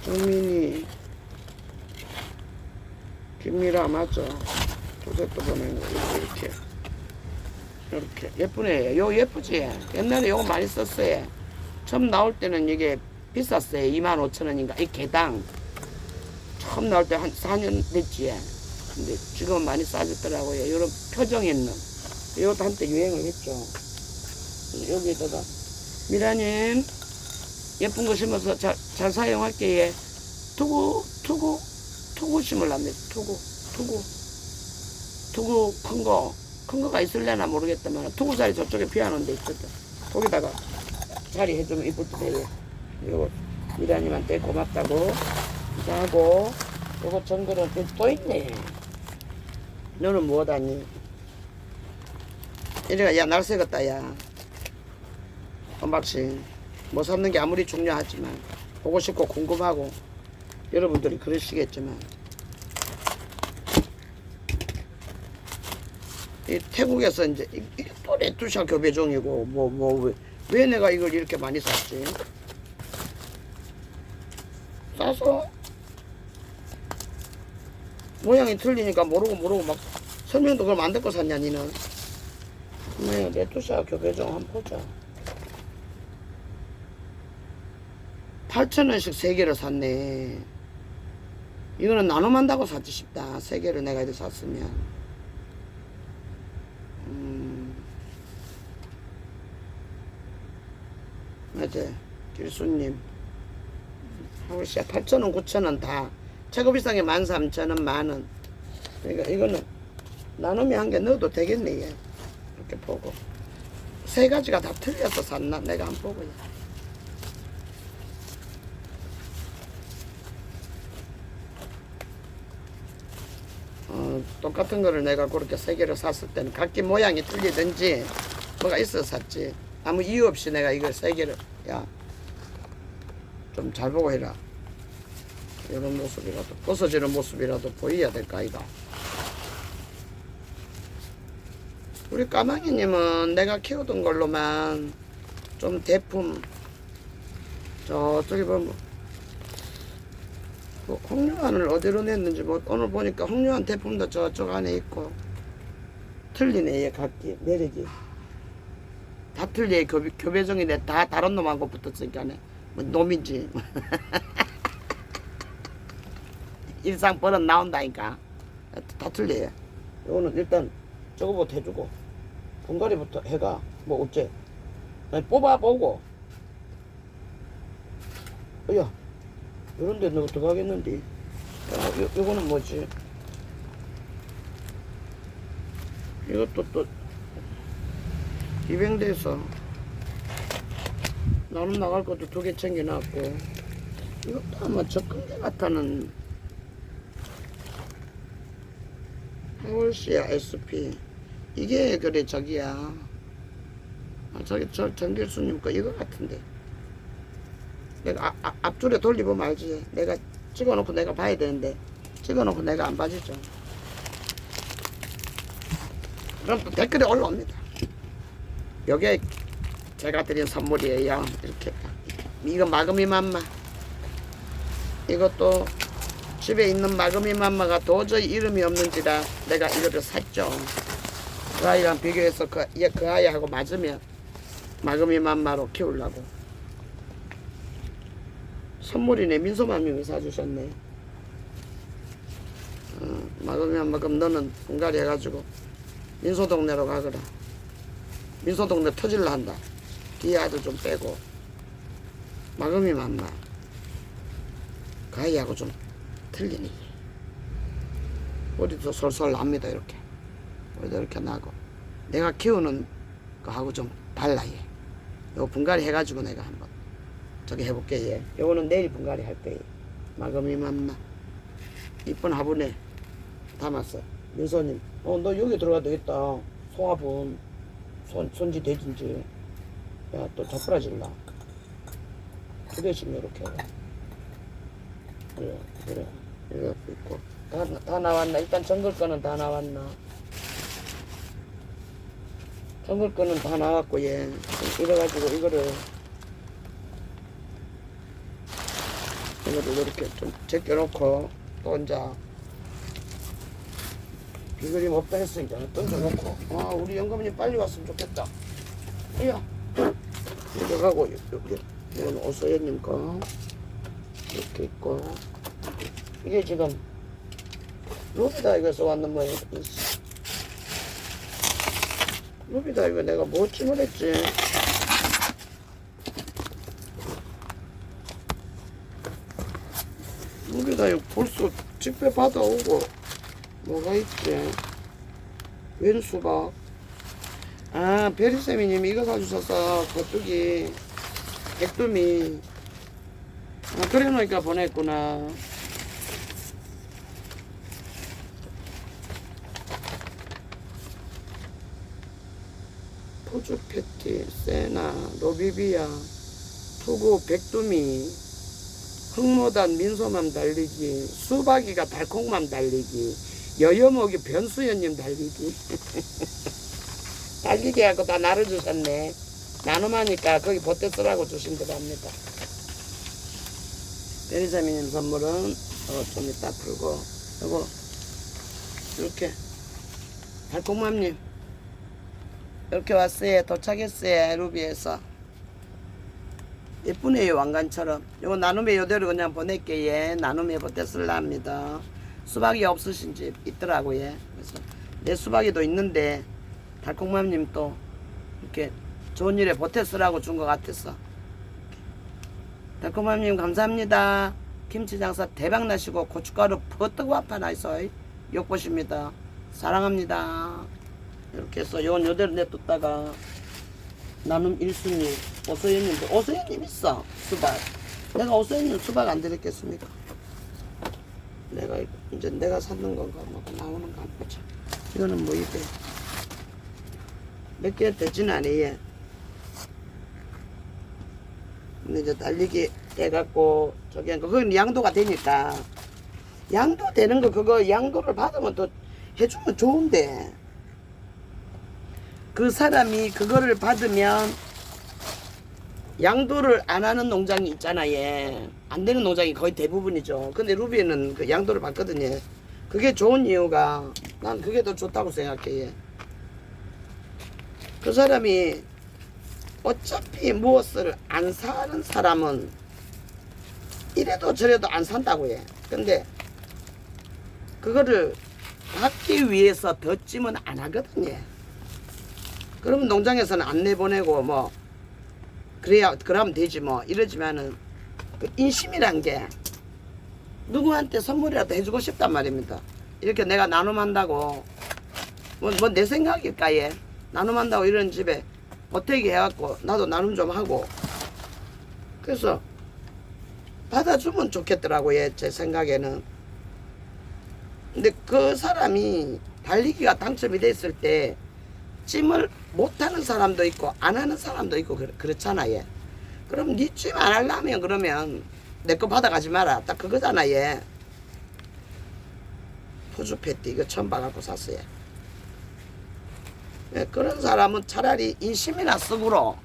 정민이 김미라 맞죠? 두 세트 보낸 거 이렇게 예쁘네. 요 예쁘지? 옛날에 요거 많이 썼어요. 처음 나올 때는 이게 비쌌어요. 25,000원인가 이 개당. 처음 나올 때 한 4년 됐지. 근데 지금은 많이 싸졌더라고요. 이런 표정 있는 이것도 한때 유행을 했죠. 여기다가 미라님 예쁜 거 심어서 잘 사용할게. 투구 심으랍니다. 투구 큰 거가 있을래나 모르겠다만 투구살이 저쪽에 피하는 데 있거든. 거기다가 자리 해주면 이쁠 때요. 이거 미라님한테 고맙다고 하고. 요거 정글은 또 있네. 너는 뭐하다니? 이래가 야 날 새겼다 야. 언박싱 뭐 샀는 게 아무리 중요하지만 보고 싶고 궁금하고 여러분들이 그러시겠지만 이 태국에서 이제 이게 또 레투샤 교배종이고 왜 내가 이걸 이렇게 많이 샀지? 싸서 모양이 틀리니까 모르고 막 설명도 그럼 안 듣고 샀냐 니는. 네, 레투샤 교배종 한번 보자. 8,000원씩 3개를 샀네. 이거는 나눔한다고 샀지 싶다. 3개를 내가 이렇게 샀으면. 맞아. 길수님. 하우시야 8,000원, 9,000원 다. 최고 비싼 게 13,000원, 만원. 그러니까 이거는 나눔이 한 개 넣어도 되겠네, 얘. 이렇게 보고. 3가지가 다 틀려서 샀나? 내가 한번 보고. 똑같은 거를 내가 그렇게 3개를 샀을 때는 각기 모양이 틀리든지 뭐가 있어서 샀지. 아무 이유 없이 내가 이걸 3개를, 야, 좀 잘 보고 해라. 이런 모습이라도, 벗어지는 모습이라도 보여야 될까, 아이가. 우리 까망이님은 내가 키우던 걸로만 좀 대품, 저쪽에 보면, 홍류환을 어디로 냈는지 뭐 오늘 보니까 홍류환 대품도 저쪽 안에 있고 틀리네. 얘 각기 내력이 다 틀려. 교배종이네. 다 다른 놈하고 붙었으니까 뭐 놈인지 일상 버릇 나온다니까. 다 틀려. 이거는 일단 저거부터 해주고 분갈이부터 해가 뭐 어째 뽑아보고. 야, 요런데 너 들어가겠는데. 요거는 뭐지? 이것도 또 입양돼서 나는 나갈 것도 2개 챙겨놨고, 이것도 아마 접근계 같다는 하울시아 SP. 이게 그래 저기야. 저기 정길수님 거 이거 같은데. 내가 앞줄에 돌리보면 알지. 내가 찍어놓고 내가 봐야 되는데 찍어놓고 내가 안 봐주죠. 그럼 또 댓글에 올라옵니다. 요게 제가 드린 선물이에요. 이렇게. 이거 마금이 맘마. 이것도 집에 있는 마금이 맘마가 도저히 이름이 없는지라 내가 이거를 샀죠. 그 아이랑 비교해서 그 아이하고 맞으면 마금이 맘마로 키우려고. 선물이네. 민소맘님이 사주셨네. 마금이 맘마. 그럼 너는 분갈이 해가지고 민소동네로 가거라. 민소동네 터질라 한다. 뒤에 아들 좀 빼고. 마금이 맘마. 그 아이하고 좀 틀리니. 머리도 솔솔 납니다. 이렇게 머리도 이렇게 나고. 내가 키우는 거하고 좀 달라. 얘 요 분갈이 해가지고 내가 한번 저기 해볼게. 얘 요거는 내일 분갈이 할 거예요. 마금이 맘마. 이쁜 화분에 담았어. 민소님, 너 여기 들어가도 되겠다. 송화분 손지 대진지. 야, 또 자꾸라질라. 2개씩 이렇게. 그래 이렇게 있고. 다 나왔나? 일단 정글 거는 다 나왔나? 정글 거는 다 나왔고. 얘 이래가지고 이거를 이렇게 좀 제껴놓고 또 이제 비그림 없다 했으니까 던져놓고. 아, 우리 영감님 빨리 왔으면 좋겠다. 이야, 이렇게 가고. 이건 오소연님 거 이렇게 있고. 이게 지금 루비다 이거 써왔는 거예요. 루비다 이거 내가 뭐 찜을 했지? 루비다 이거 벌써 집에 받아오고. 뭐가 있지? 웬 수박? 아, 베리쌤이님 이거 사주셔서 겉뚜기 백두미. 아, 그래 놓으니까 보냈구나. 포주 패티, 세나, 로비비아, 투구, 백두미, 흑모단, 민소맘 달리기, 수박이가 달콩맘 달리기, 여여목이 변수연님 달리기. 달리기 하고 다 나를 주셨네. 나눔하니까 거기 보태 쓰라고 주신 것 같습니다. 베리사미님 선물은 좀 이따 풀고, 요거 이렇게 달콤맘님 이렇게 왔어요. 도착했어요. 루비에서. 예쁘네요. 왕관처럼. 요거 나눔에 요대로 그냥 보낼게요. 예. 나눔에 보태슬라 합니다. 수박이 없으신 집 있더라고요. 그래서 내 수박이도 있는데 달콤맘님 또 이렇게 좋은 일에 보태쓰라고 준 것 같았어. 달콤맘님 감사합니다. 김치 장사 대박 나시고 고춧가루 퍼뜨고 아파 나이소. 욕보십니다. 사랑합니다. 이렇게 해서 요건 요대로 냅뒀다가 나눔 1순위 오서연님도 오서연님 있어 수박. 내가 오서연님 수박 안 드렸겠습니까? 내가 이제 내가 샀는 건가 뭐 나오는 거 안 보자. 이거는 뭐 이게 몇 개 되지는 않아요. 근데 이제 달리기 돼갖고 저기 그건 양도가 되니까 양도 되는 거 그거 양도를 받으면 또 해주면 좋은데 그 사람이 그거를 받으면 양도를 안 하는 농장이 있잖아요. 예. 안 되는 농장이 거의 대부분이죠. 근데 루비는 그 양도를 받거든요. 그게 좋은 이유가 난 그게 더 좋다고 생각해. 예. 그 사람이 어차피 무엇을 안 사는 사람은 이래도 저래도 안 산다고 해. 근데 그거를 받기 위해서 더 찜은 안 하거든요. 그러면 농장에서는 안 내보내고 뭐 그러면 되지 뭐 이러지만은 그 인심이란 게 누구한테 선물이라도 해주고 싶단 말입니다. 이렇게 내가 나눔한다고 뭐 내 생각일까 예. 나눔한다고 이런 집에 보태기 해갖고 나도 나눔 좀 하고 그래서 받아주면 좋겠더라고요. 예, 제 생각에는. 근데 그 사람이 달리기가 당첨이 됐을 때 찜을 못하는 사람도 있고 안 하는 사람도 있고 그렇잖아요. 그럼 니 찜 안 하려면 그러면 내 거 받아가지 마라. 딱 그거잖아요. 포주 패티 이거 처음 봐갖고 샀어요. 네, 그런 사람은 차라리 인심이나 썩으로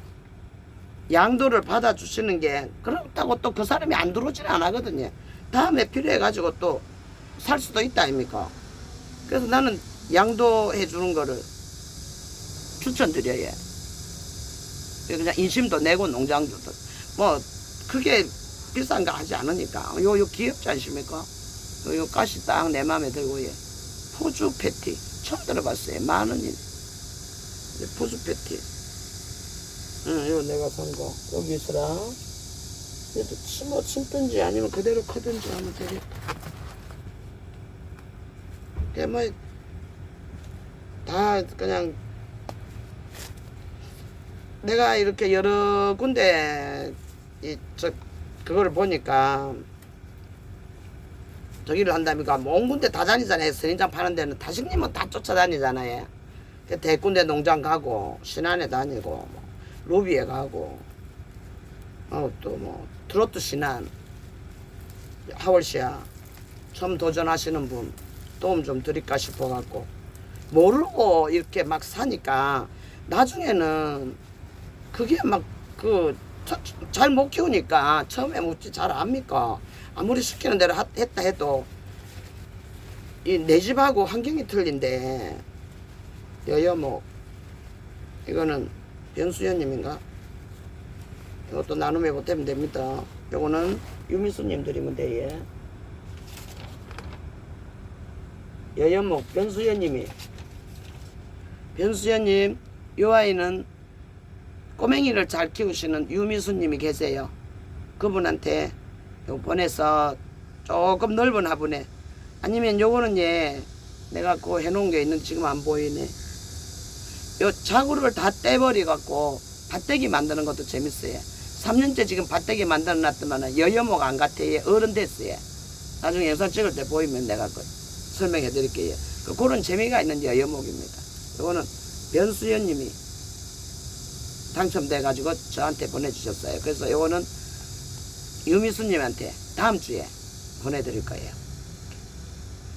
양도를 받아주시는 게 그렇다고 또 그 사람이 안 들어오지는 않거든요. 다음에 필요해가지고 또 살 수도 있다 아닙니까? 그래서 나는 양도해 주는 거를 추천드려요. 그냥 인심도 내고 농장도 뭐 크게 비싼 거 하지 않으니까 요 귀엽지 않습니까? 요 가시 딱 내 맘에 들고 예. 포주 패티 처음 들어봤어요. 10,000원이 포주 패티. 요 내가 산 거 여기 있어라. 얘도 침든지 아니면 그대로 크든지 하면 되겠다. 뭐 다 그냥 내가 이렇게 여러 군데 그거를 보니까 저기를 한다니까 뭐 온 군데 다 다니잖아요. 선인장 파는 데는 다식님은 다 쫓아다니잖아요. 대군데 농장 가고 신안에 다니고 뭐 로비에 가고 또 뭐 트로트 신안 하월시아 처음 도전하시는 분 도움 좀 드릴까 싶어 갖고 모르고 이렇게 막 사니까 나중에는 그게 막 잘 못 키우니까 처음에 묻지 잘 압니까? 아무리 시키는 대로 했다 해도 이 내 집하고 환경이 틀린데 여여목 이거는 변수연님인가? 이것도 나눔해 보태면 됩니다. 요거는 유미수님 드리면 돼요. 여연목 변수연님이 변수연님 요 아이는 꼬맹이를 잘 키우시는 유미수님이 계세요. 그분한테 요 보내서 조금 넓은 화분에 아니면 요거는 예 내가 그 해놓은 게 있는 지금 안 보이네. 요 자구를 다 떼버려 갖고 밭대기 만드는 것도 재밌어요. 3년째 지금 밭대기 만들어 놨더만 여여목 안 같아요. 어른 됐어요. 나중에 영상 찍을 때 보이면 내가 설명해 드릴게요. 그런 재미가 있는 여여목입니다. 요거는 변수연님이 당첨돼 가지고 저한테 보내주셨어요. 그래서 요거는 유미수님한테 다음 주에 보내드릴 거예요.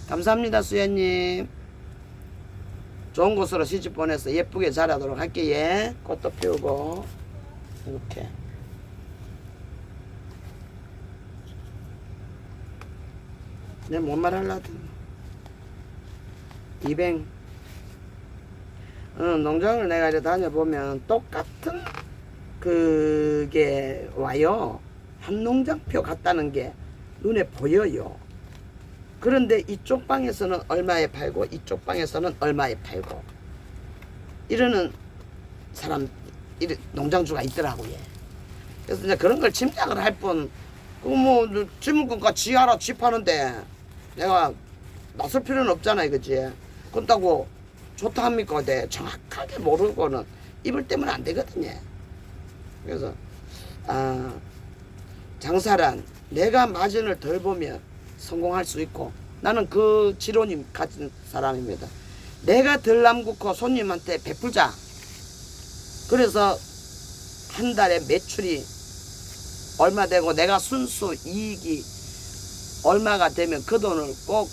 감사합니다. 수연님 좋은 곳으로 시집 보내서 예쁘게 자라도록 할게요. 꽃도 피우고 이렇게 내 뭔 말 하려든. 이뱅. 농장을 내가 이제 다녀보면 똑같은 그게 와요. 한 농장표 같다는 게 눈에 보여요. 그런데 이쪽 방에서는 얼마에 팔고 이쪽 방에서는 얼마에 팔고 이러는 사람, 농장주가 있더라고요. 그래서 이제 그런 걸 짐작을 할 뿐, 뭐 지문권과 지 알아 지 파는데 내가 나설 필요는 없잖아요, 그치? 그렇다고 좋다 합니까? 네, 정확하게 모르고는 입을 떼면 안 되거든요. 그래서 장사란 내가 마진을 덜 보면 성공할 수 있고, 나는 그 지론이 가진 사람입니다. 내가 덜 남고 손님한테 베풀자. 그래서 한 달에 매출이 얼마 되고 내가 순수 이익이 얼마가 되면 그 돈을 꼭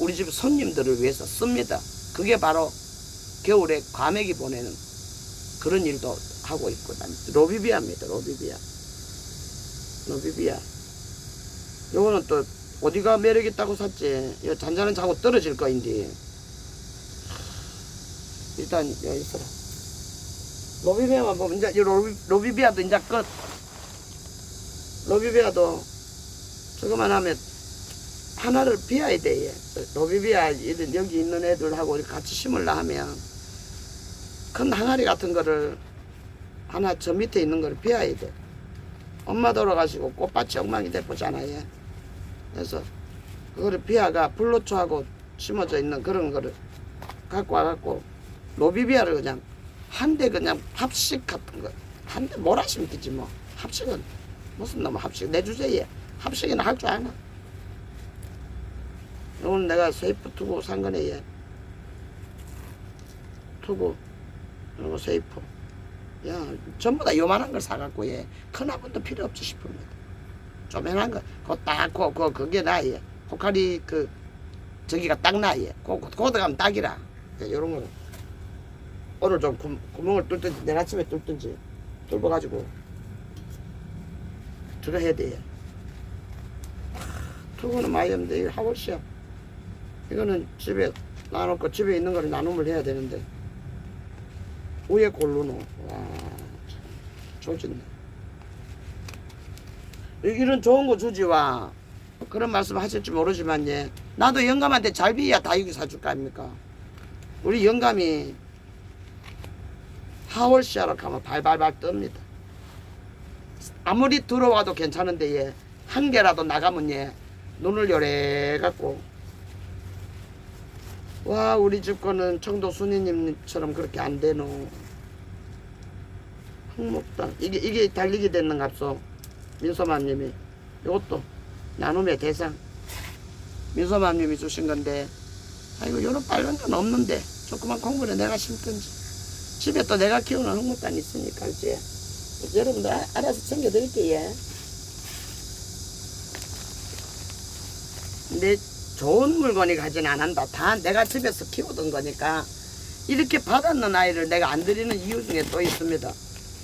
우리 집 손님들을 위해서 씁니다. 그게 바로 겨울에 과메기 보내는 그런 일도 하고 있고. 로비비아입니다. 로비비아. 요거는 또 어디가 매력 있다고 샀지? 이 잔잔한 자고 떨어질 거인데. 일단 여기 있어라. 로비비아만 보면 이제 로비비아도 이제 끝. 로비비아도 저거만 하면 하나를 비워야 돼. 로비비아 여기 있는 애들하고 같이 심으려 하면 큰 항아리 같은 거를 하나 저 밑에 있는 거를 비워야 돼. 엄마 돌아가시고 꽃밭이 엉망이 돼보잖아요. 그래서 그거를 비아가 불로초하고 심어져 있는 그런 거를 갖고 와갖고 로비비아를 그냥 한 대 그냥 합식 같은 거 한 대 몰아시면 되지 뭐. 합식은 무슨 놈 합식 내 주제에 합식이나 할 줄 아나. 오늘 내가 세이프 투구 산 거네. 얘 투구 그리고 세이프, 야 전부 다 요만한 걸 사갖고 얘 큰 화분도 필요 없지 싶습니다. 조만한 거 그거 딱 그게 나예. 코카리 그 저기가 딱 나예. 그거 들어가면 딱이라. 요런 거 오늘 좀 구멍을 뚫든지 내일 아침에 뚫든지 뚫어가지고 저거 해야 돼. 투구는 많이 없는데 이거 하월시야. 이거는 집에 놔놓고 집에 있는 거를 나눔을 해야 되는데 위에 골로노. 와 조진네. 이런 좋은 거 주지 와. 그런 말씀 하실지 모르지만 예, 나도 영감한테 잘 비야 다육이 사줄 거 아닙니까? 우리 영감이 하월시아로 가면 발발발 뜹니다. 아무리 들어와도 괜찮은데 예, 한 개라도 나가면 예, 눈을 요래갖고 와 우리 집 거는 청도 순이님처럼 그렇게 안 되노. 흑목당 이게 달리게 되는 값소. 민소맘님이 이것도 나눔의 대상 민소맘님이 주신 건데, 아이고 요런 빨간 건 없는데 조그만 콩분에 내가 심든지 집에 또 내가 키우는 흑목당 있으니까 이제 여러분들 알아서 챙겨드릴게요. 근데 좋은 물건이 가진 않는다. 다 내가 집에서 키우던 거니까. 이렇게 받았는 아이를 내가 안 드리는 이유 중에 또 있습니다.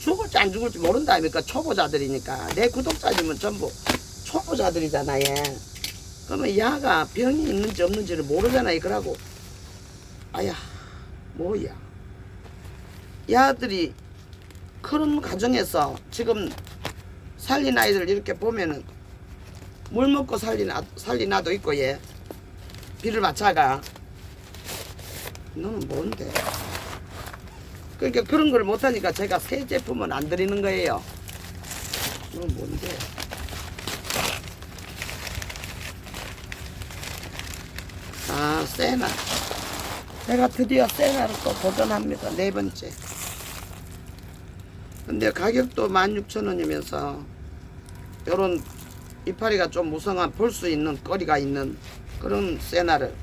죽을지 안 죽을지 모른다 아닙니까? 초보자들이니까. 내 구독자님은 전부 초보자들이잖아요. 그러면 야가 병이 있는지 없는지를 모르잖아요. 그러고 아야 뭐야, 야들이 그런 가정에서 지금 살린 아이들 이렇게 보면은 물 먹고 살린 아도 있고 얘 비를 맞춰가. 너는 뭔데? 그러니까 그런 걸 못하니까 제가 새 제품은 안 드리는 거예요. 너는 뭔데? 아 세나, 내가 드디어 세나를 또 도전합니다. 4번째. 근데 가격도 16,000원이면서 요런 이파리가 좀 무성한 볼 수 있는 거리가 있는 그런 세나를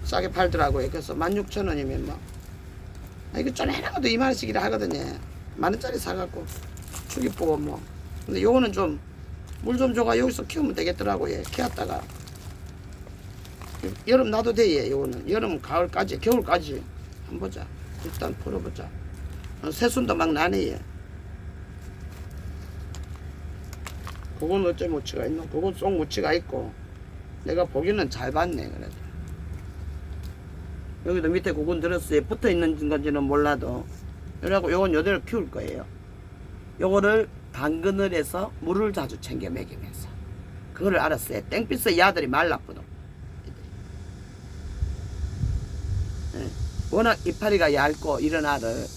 싸게 팔더라고요. 그래서 16,000원이면 뭐 이거 좀 해나가도 2만원씩이라 하거든요. 만원짜리 사갖고 축이쁘고 뭐. 근데 요거는 좀 물 좀 줘가 여기서 키우면 되겠더라고요. 키웠다가 여름 놔도 돼. 요거는 여름 가을까지 겨울까지 한번 보자. 일단 풀어보자. 새순도 막 나네. 그건 어째 무치가 있노? 그건 쏙 무치가 있고 내가 보기는 잘 봤네. 그래도 여기도 밑에 구근 들었어요. 붙어 있는 건지는 몰라도. 그래갖고 요건 요대로 키울 거예요. 요거를 당근을해서 물을 자주 챙겨 먹이면서 그거를 알았어요. 땡빛의 야들이 말랐거든. 네. 워낙 이파리가 얇고 이런 알을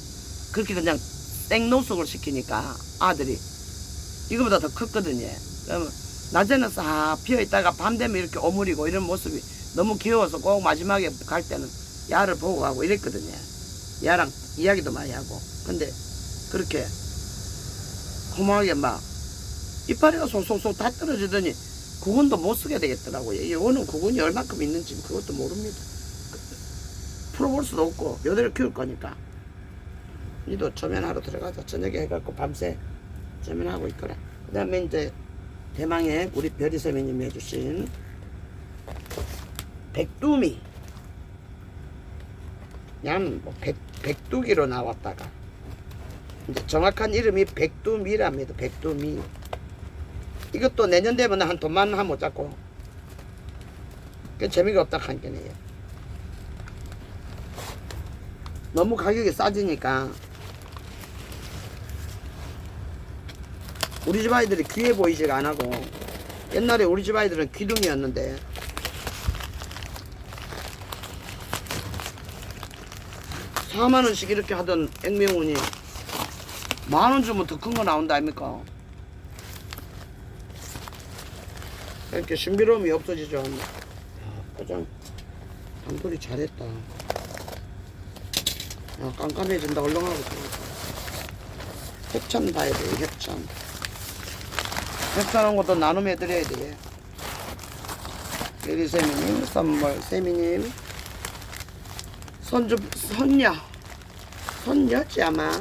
그렇게 그냥 생노숙을 시키니까 아들이 이거보다 더 컸거든요. 그러면 낮에는 싹 피어있다가 밤 되면 이렇게 오므리고 이런 모습이 너무 귀여워서 꼭 마지막에 갈 때는 야를 보고 가고 이랬거든요. 야랑 이야기도 많이 하고. 근데 그렇게 고마하게 막 이파리가 속속속 다 떨어지더니 구근도 못 쓰게 되겠더라고요. 이거는 구근이 얼마큼 있는지 그것도 모릅니다. 풀어볼 수도 없고 요대로 키울 거니까. 니도 저면하러 들어가자. 저녁에 해갖고 밤새 저면하고 있거라. 그 다음에 이제 대망의 우리 별이 선생님이 해주신 백두미. 그냥 뭐 백두기로 나왔다가 이제 정확한 이름이 백두미랍니다. 백두미. 이것도 내년 되면 한 돈만 한 못 잡고 그 재미가 없다 한 게네요. 너무 가격이 싸지니까 우리 집 아이들이 귀해 보이지가 안 하고 옛날에 우리 집 아이들은 귀둥이였는데 4만원씩 이렇게 하던 액면운이 10,000원 주면 더 큰 거 나온다 아닙니까? 이렇게 신비로움이 없어지죠. 야, 가장 단돌이 잘했다. 야, 깜깜해진다. 얼렁하고 들어갔다. 협찬 봐야 돼. 협찬. 협찬한 것도 나눔해드려야 돼. 예리 세미님 선물. 세미님 손녀지 아마.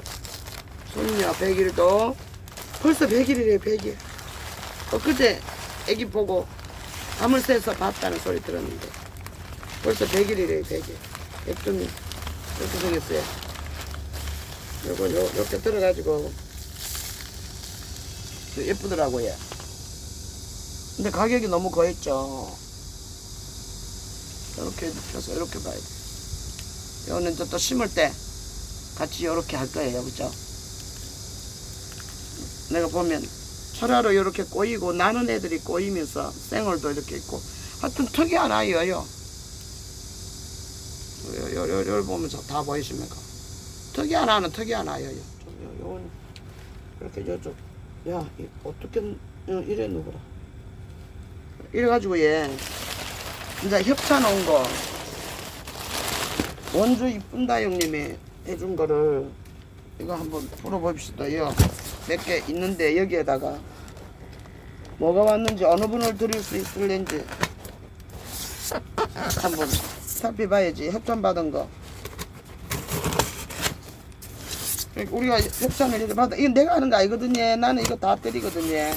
손녀 100일도 벌써 100일이래. 100일. 엊그제 애기 보고 밤을 새서 봤다는 소리 들었는데 벌써 100일이래. 100일. 백두미 이렇게 생겼어요. 요거 이렇게 들어가지고 예쁘더라고요. 근데 가격이 너무 거했죠. 이렇게 펴서 이렇게 봐야 돼. 이거는 이제 또 심을 때 같이 이렇게 할 거예요. 그죠? 내가 보면 철화로 이렇게 꼬이고 나는 애들이 꼬이면서 생얼도 이렇게 있고 하여튼 특이한 아이예요. 요를 보면서 다 보이십니까? 특이한 아이는 특이한 아이예요. 요건 이렇게 저쪽 야 어떻게 이래 누구라 이래가지고 얘 이제 협찬 온 거 원주 이쁜다 형님이 해준 거를 이거 한번 풀어봅시다. 이거 몇 개 있는데 여기에다가 뭐가 왔는지 어느 분을 드릴 수 있을는지 한번 살펴봐야지. 협찬 받은 거 우리가 협찬을 이렇게 받아. 이건 내가 하는 거 아니거든요. 나는 이거 다 드리거든요.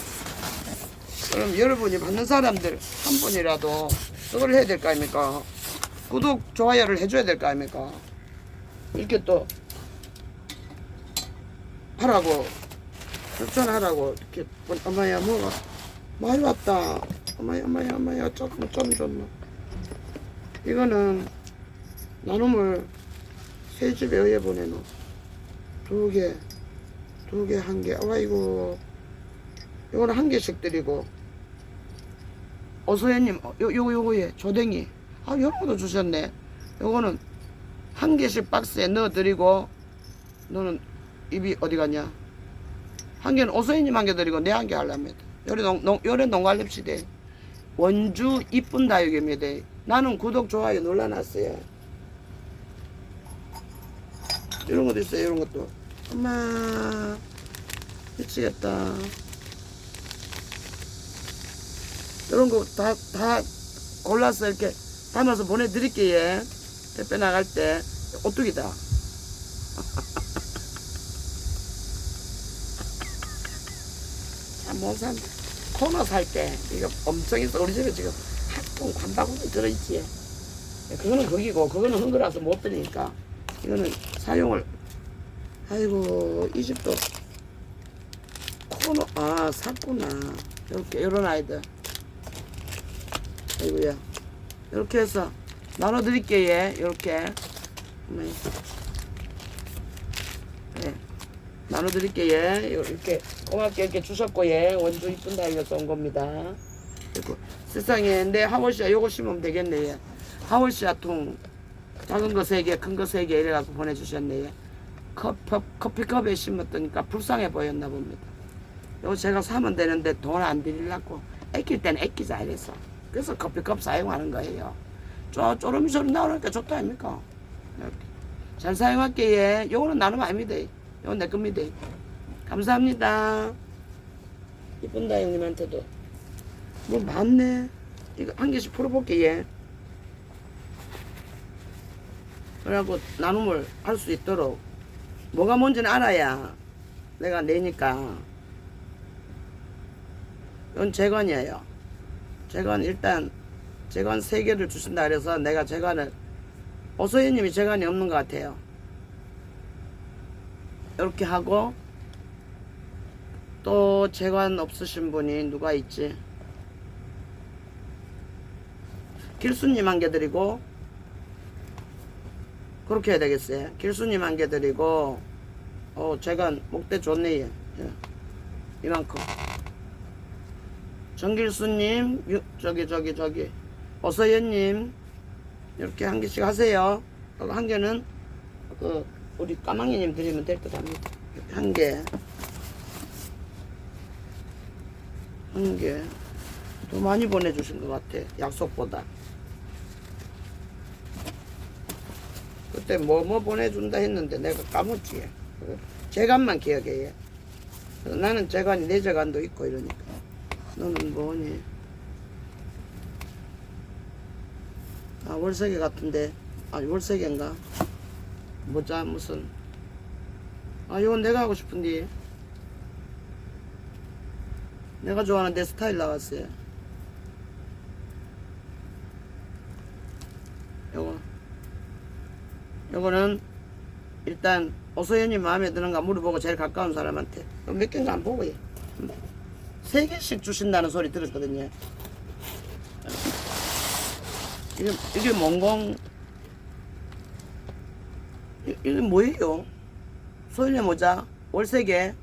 그럼 여러분이 받는 사람들 한 분이라도 그걸 해야 될 거 아닙니까? 구독 좋아요를 해줘야 될 거 아닙니까? 이렇게 또 하라고 협찬하라고 이렇게. 엄마야 뭐가 많이 왔다. 엄마야 조금 좀 줬노. 이거는 나눔을 새 집에 의해 보내노. 두 개, 한 개. 아이고, 이거는 한 개씩 드리고. 어서연님, 요거에 조댕이. 아, 이런 것도 주셨네. 요거는 한 개씩 박스에 넣어 드리고. 너는 입이 어디 갔냐? 한 개는 어서연님 한 개 드리고 내 한 개 하려면. 요래 농갈립시다. 원주 이쁜 다육입니다. 나는 구독, 좋아요 눌러놨어요. 이런 것도 있어요. 이런 것도. 엄마 미치겠다. 이런 거 다 골라서 이렇게 담아서 보내드릴게요. 택배 나갈 때. 오뚜기다. 참 못 산다. 코너 살 때 이거 엄청 있어. 우리 집에 지금 한통 관바구니 들어있지. 그거는 거기고 그거는 흥거라서 못 드리니까 이거는 사용을. 아이고 이 집도 코너 샀구나. 이렇게 요런 아이들 아이고야. 이렇게 해서 나눠드릴게요. 예. 이렇게. 네. 네. 나눠드릴게요. 예. 이렇게 고맙게 이렇게 주셨고, 예. 원주 이쁜다 알려서 온 겁니다. 그리고 세상에, 내 하월씨야 요거 심으면 되겠네. 예. 하월씨야 통. 작은 거 3개, 큰 거 3개 이래갖고 보내주셨네. 예. 커피컵에 심었더니까 불쌍해 보였나 봅니다. 이거 제가 사면 되는데 돈 안 드리려고 아낄 때는 아끼자 이래서 그래서 커피컵 사용하는 거예요. 쪼르미 소리 나오니까 좋다 아닙니까? 이렇게. 잘 사용할게. 예. 요거는 나누면 아닙니다. 요건 내 겁니다. 감사합니다. 이쁜다 형님한테도 뭐 많네. 이거 한 개씩 풀어볼게. 예. 그래갖고 나눔을 할 수 있도록 뭐가 뭔지는 알아야 내가 내니까. 이건 재관이에요. 재관 일단 재관 3개를 주신다 그래서 내가 재관을 오소희님이 재관이 없는 것 같아요. 이렇게 하고 또 재관 없으신 분이 누가 있지? 길수님 1개 드리고 그렇게 해야 되겠어요. 길수님 1개 드리고 재관 목대 좋네. 예. 이만큼. 정길수님, 저기, 어서연님, 이렇게 1개씩 하세요. 그리고 1개는, 우리 까망이님 드리면 될 듯 합니다. 1개. 1개. 더 많이 보내주신 것 같아. 약속보다. 그때 뭐 보내준다 했는데 내가 까먹지. 재간만 기억해. 나는 재간이 내 재간도 있고 이러니까. 너는 뭐니? 아, 월세계 같은데. 아, 월세계인가? 모자 무슨. 아, 이건 내가 하고 싶은데. 내가 좋아하는 내 스타일 나왔어요. 요거는 일단 오소연이 마음에 드는가 물어보고 제일 가까운 사람한테 몇 개인가 안 보고 3개씩 주신다는 소리 들었거든요. 이게 몽공 이게 뭐예요? 소연의 모자 월세계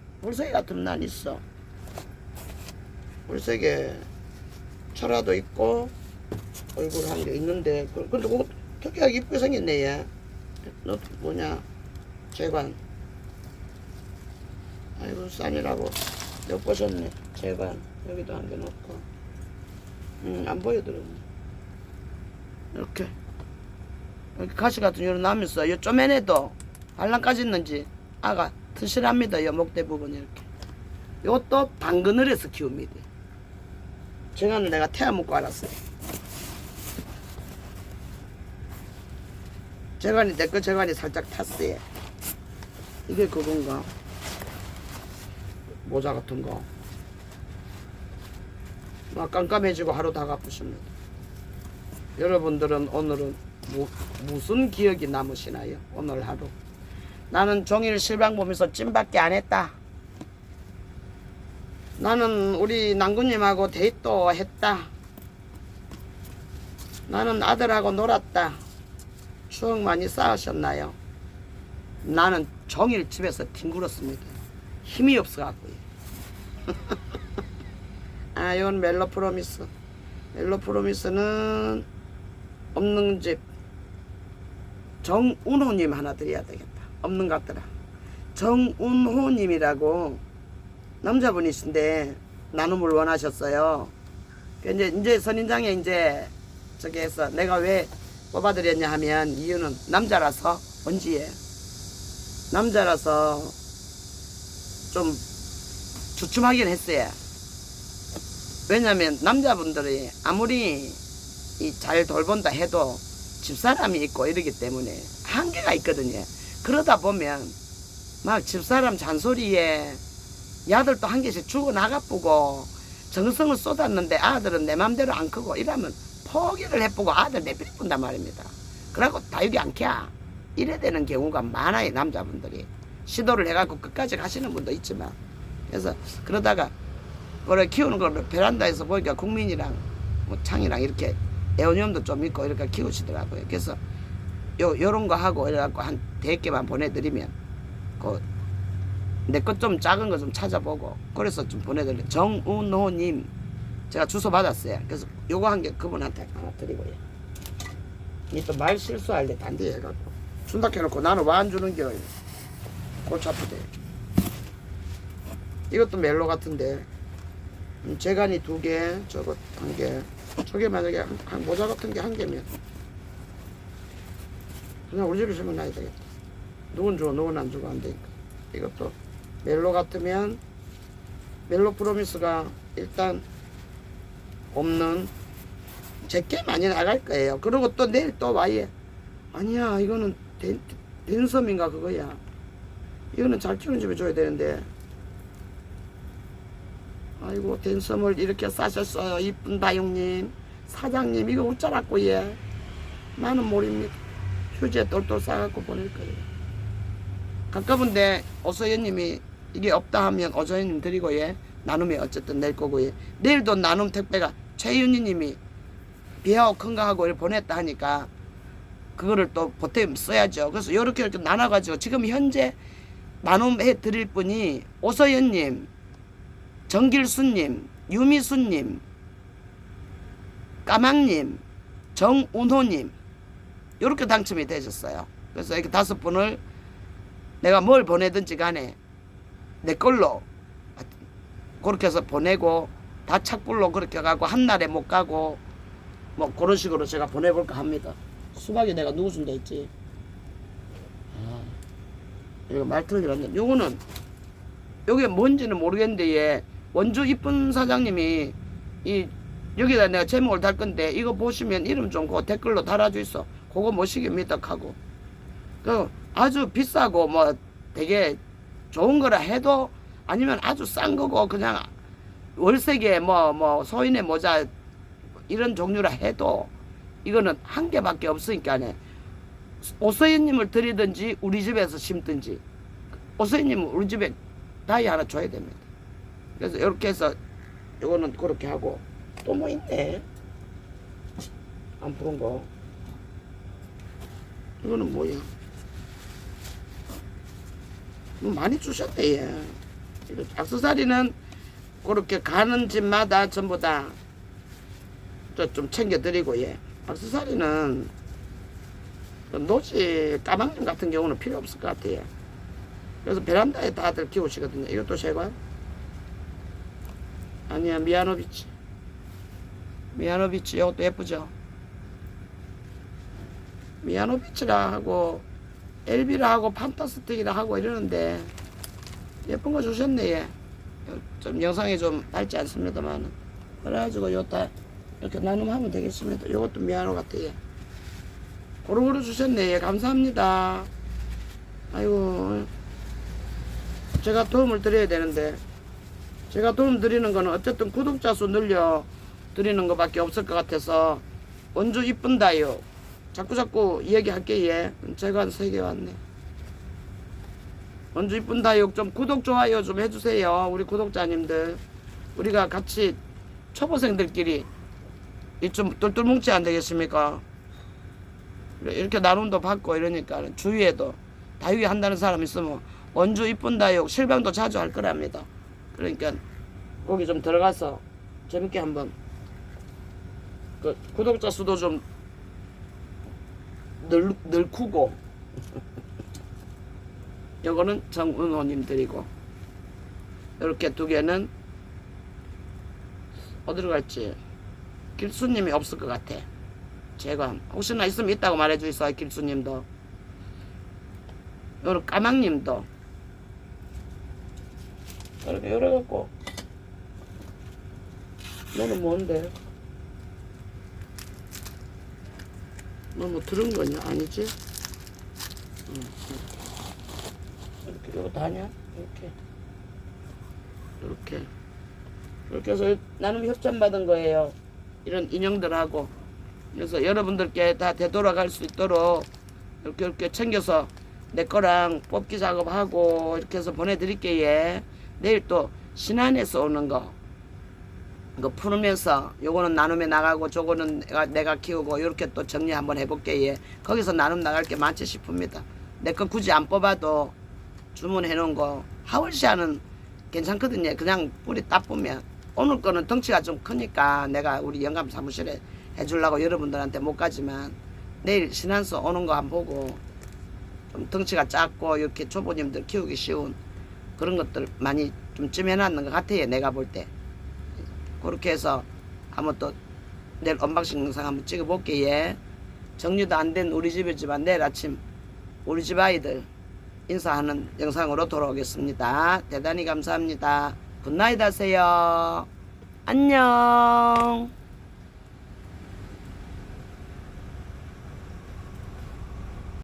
같으면 난 있어. 월세계 철화도 있고 얼굴 한 게 있는데 근데 그거 특이하게 이쁘게 생겼네. 얘. 너 뭐냐 재관. 아이고 싼이라고 엿보셨네. 재관 여기도 1개 놓고 안 보여드렸네. 이렇게 가시 같은 요런 나면서 요 쪼매내도 반란까지 있는지 아가 튼실합니다. 요 목대 부분 이렇게. 요것도 방그늘에서 키웁니다. 재관을 내가 태아 먹고 알았어요. 재관이 내거 재관이 살짝 탔어요. 이게 그건가? 모자 같은 거. 막 깜깜해지고 하루 다 갚으십니다. 여러분들은 오늘은 무슨 기억이 남으시나요? 오늘 하루. 나는 종일 실방 보면서 찜밖에 안 했다. 나는 우리 남구님하고 데이트도 했다. 나는 아들하고 놀았다. 추억 많이 쌓으셨나요? 나는 종일 집에서 뒹굴었습니다. 힘이 없어갖고요. 아, 이건 멜로프로미스. 멜로프로미스는 없는 집 정운호님 하나 드려야 되겠다. 없는 것 같더라. 정운호님이라고 남자분이신데 나눔을 원하셨어요. 이제 선인장에 이제 저기 해서 내가 왜 뽑아드렸냐 하면 이유는 남자라서 언지에 남자라서 좀 주춤하긴 했어요. 왜냐면 남자분들이 아무리 잘 돌본다 해도 집사람이 있고 이러기 때문에 한계가 있거든요. 그러다 보면 막 집사람 잔소리에 야들도 1개씩 주고 나가쁘고 정성을 쏟았는데 아들은 내 맘대로 안 크고 이러면 포기를 해보고 아들 내버려 본단 말입니다. 그러고 다육이 안 켜. 이래 되는 경우가 많아요. 남자분들이 시도를 해갖고 끝까지 가시는 분도 있지만 그래서 그러다가 그래 키우는 걸 베란다에서 보니까 국민이랑 뭐 창이랑 이렇게 에어니움도 좀 있고 이렇게 키우시더라고요. 그래서 요런 거 하고 이래갖고 한 100개만 보내드리면 내 것 좀 작은 거 좀 찾아보고 그래서 좀 보내드려요. 정운호님 제가 주소 받았어요. 그래서 요거 한 개 그분한테 하나 드리고요. 이 또 말 실수할 때 단디 해갖고 준다 해놓고 나는 왜 안 주는 겨 골치 아프대. 이것도 멜로 같은데 재간이 2개 저것 1개 저게 만약에 한 모자 같은 게 1개면 그냥 우리 집에 심어놔야 되겠다. 누군 주고 누군 안 주고 안 되니까. 이것도 멜로 같으면 멜로 프로미스가 일단 없는 제게 많이 나갈 거예요. 그리고 또 내일 또 와예 아니야 이거는 댄섬인가 그거야. 이거는 잘 키우는 집에 줘야 되는데 아이고 댄섬을 이렇게 싸셨어요. 이쁜 다용님 사장님 이거 웃자라고 예 나는 모릅니다. 휴지에 똘똘 싸갖고 보낼 거예요. 가까운데 오서연님이 이게 없다 하면 오서연님 드리고 예 나눔에 어쨌든 낼 거고 예 내일도 나눔 택배가 최윤희님이 비하고 큰가 하고 이렇게 보냈다 하니까 그거를 또 보탬 써야죠. 그래서 이렇게 나눠가지고 지금 현재 나눔해 드릴 분이 오서연님, 정길수님, 유미수님, 까망님, 정운호님 이렇게 당첨이 되셨어요. 그래서 이렇게 5분을 내가 뭘 보내든지 간에 내 걸로 그렇게 해서 보내고 다 착불로 그렇게 가고 한 날에 못 가고 뭐 그런 식으로 제가 보내볼까 합니다. 수박이 내가 누구 준다 했지? 이거 말 틀리는데 요거는 요게 뭔지는 모르겠는데 예 원주 이쁜 사장님이 이 여기다 내가 제목을 달 건데 이거 보시면 이름 좀 그 댓글로 달아주있어. 그거 뭐시깁니다 하고 그 아주 비싸고 뭐 되게 좋은 거라 해도 아니면 아주 싼 거고 그냥 월세계 뭐 소인의 모자 이런 종류라 해도 이거는 1개밖에 없으니까네. 오서연님을 드리든지 우리 집에서 심든지 오서연님은 우리 집에 다이 하나 줘야 됩니다. 그래서 이렇게 해서 이거는 그렇게 하고 또 뭐 있네 안 푸른 거 이거는 뭐야 뭐 많이 주셨대 얘. 액세서리는 그렇게 가는 집마다 전부 다 좀 챙겨드리고 예 액세서리는 노지 까망님 같은 경우는 필요 없을 것 같아요. 그래서 베란다에 다들 키우시거든요. 이것도 제가 아니야 미야노비치 이것도 예쁘죠. 미야노비치라 하고 엘비라 하고 판타스틱이라 하고 이러는데 예쁜 거 주셨네 얘. 좀 영상에 좀 밝지 않습니다만 그래가지고 요다 이렇게 나눔하면 되겠습니다. 요것도 미야노 같아요. 고루고루 주셨네 예. 감사합니다. 아이고 제가 도움을 드려야 되는데 제가 도움 드리는 거는 어쨌든 구독자 수 늘려 드리는 것밖에 없을 것 같아서 원주 이쁜다요 자꾸 이야기할게 예. 제가 한 3개 왔네. 원주 이쁜다요 좀 구독 좋아요 좀 해주세요. 우리 구독자님들 우리가 같이 초보생들끼리 좀 똘똘 뭉치 안 되겠습니까? 이렇게 나눔도 받고 이러니까 주위에도 다육이 한다는 사람 있으면 원주 이쁜 다육 실방도 자주 할 거랍니다. 그러니까 거기 좀 들어가서 재밌게 한번 그 구독자 수도 좀 늘크고 요거는 정은호님 드리고 이렇게 2개는 어디로 갈지 길수님이 없을 것 같아. 제가 혹시나 있으면 있다고 말해주있어. 길수님도 요런 까망님도 이렇게 열어갖고 너는 뭔데? 너 뭐 들은 거냐? 아니지? 이렇게 요거 다냐? 이렇게 해서 나눔 협찬 받은 거예요. 이런 인형들하고 그래서 여러분들께 다 되돌아갈 수 있도록 이렇게 챙겨서 내 거랑 뽑기 작업하고 이렇게 해서 보내드릴게요. 내일 또 신안에서 오는 거 이거 풀으면서 요거는 나눔에 나가고 저거는 내가 키우고 이렇게 또 정리 한번 해볼게. 예. 거기서 나눔 나갈 게 많지 싶습니다. 내 거 굳이 안 뽑아도 주문해 놓은 거 하월시아는 괜찮거든요. 그냥 뿌리 딱 보면 오늘 거는 덩치가 좀 크니까 내가 우리 영감 사무실에 해주려고 여러분들한테 못 가지만 내일 신한수 오는 거 한번 보고 좀 덩치가 작고 이렇게 초보님들 키우기 쉬운 그런 것들 많이 좀 찜해놨는 것 같아요. 내가 볼 때. 그렇게 해서 한번 또 내일 언박싱 영상 한번 찍어볼게. 예. 정리도 안 된 우리 집이지만 내일 아침 우리 집 아이들 인사하는 영상으로 돌아오겠습니다. 대단히 감사합니다. 굿나잇 하세요. 안녕.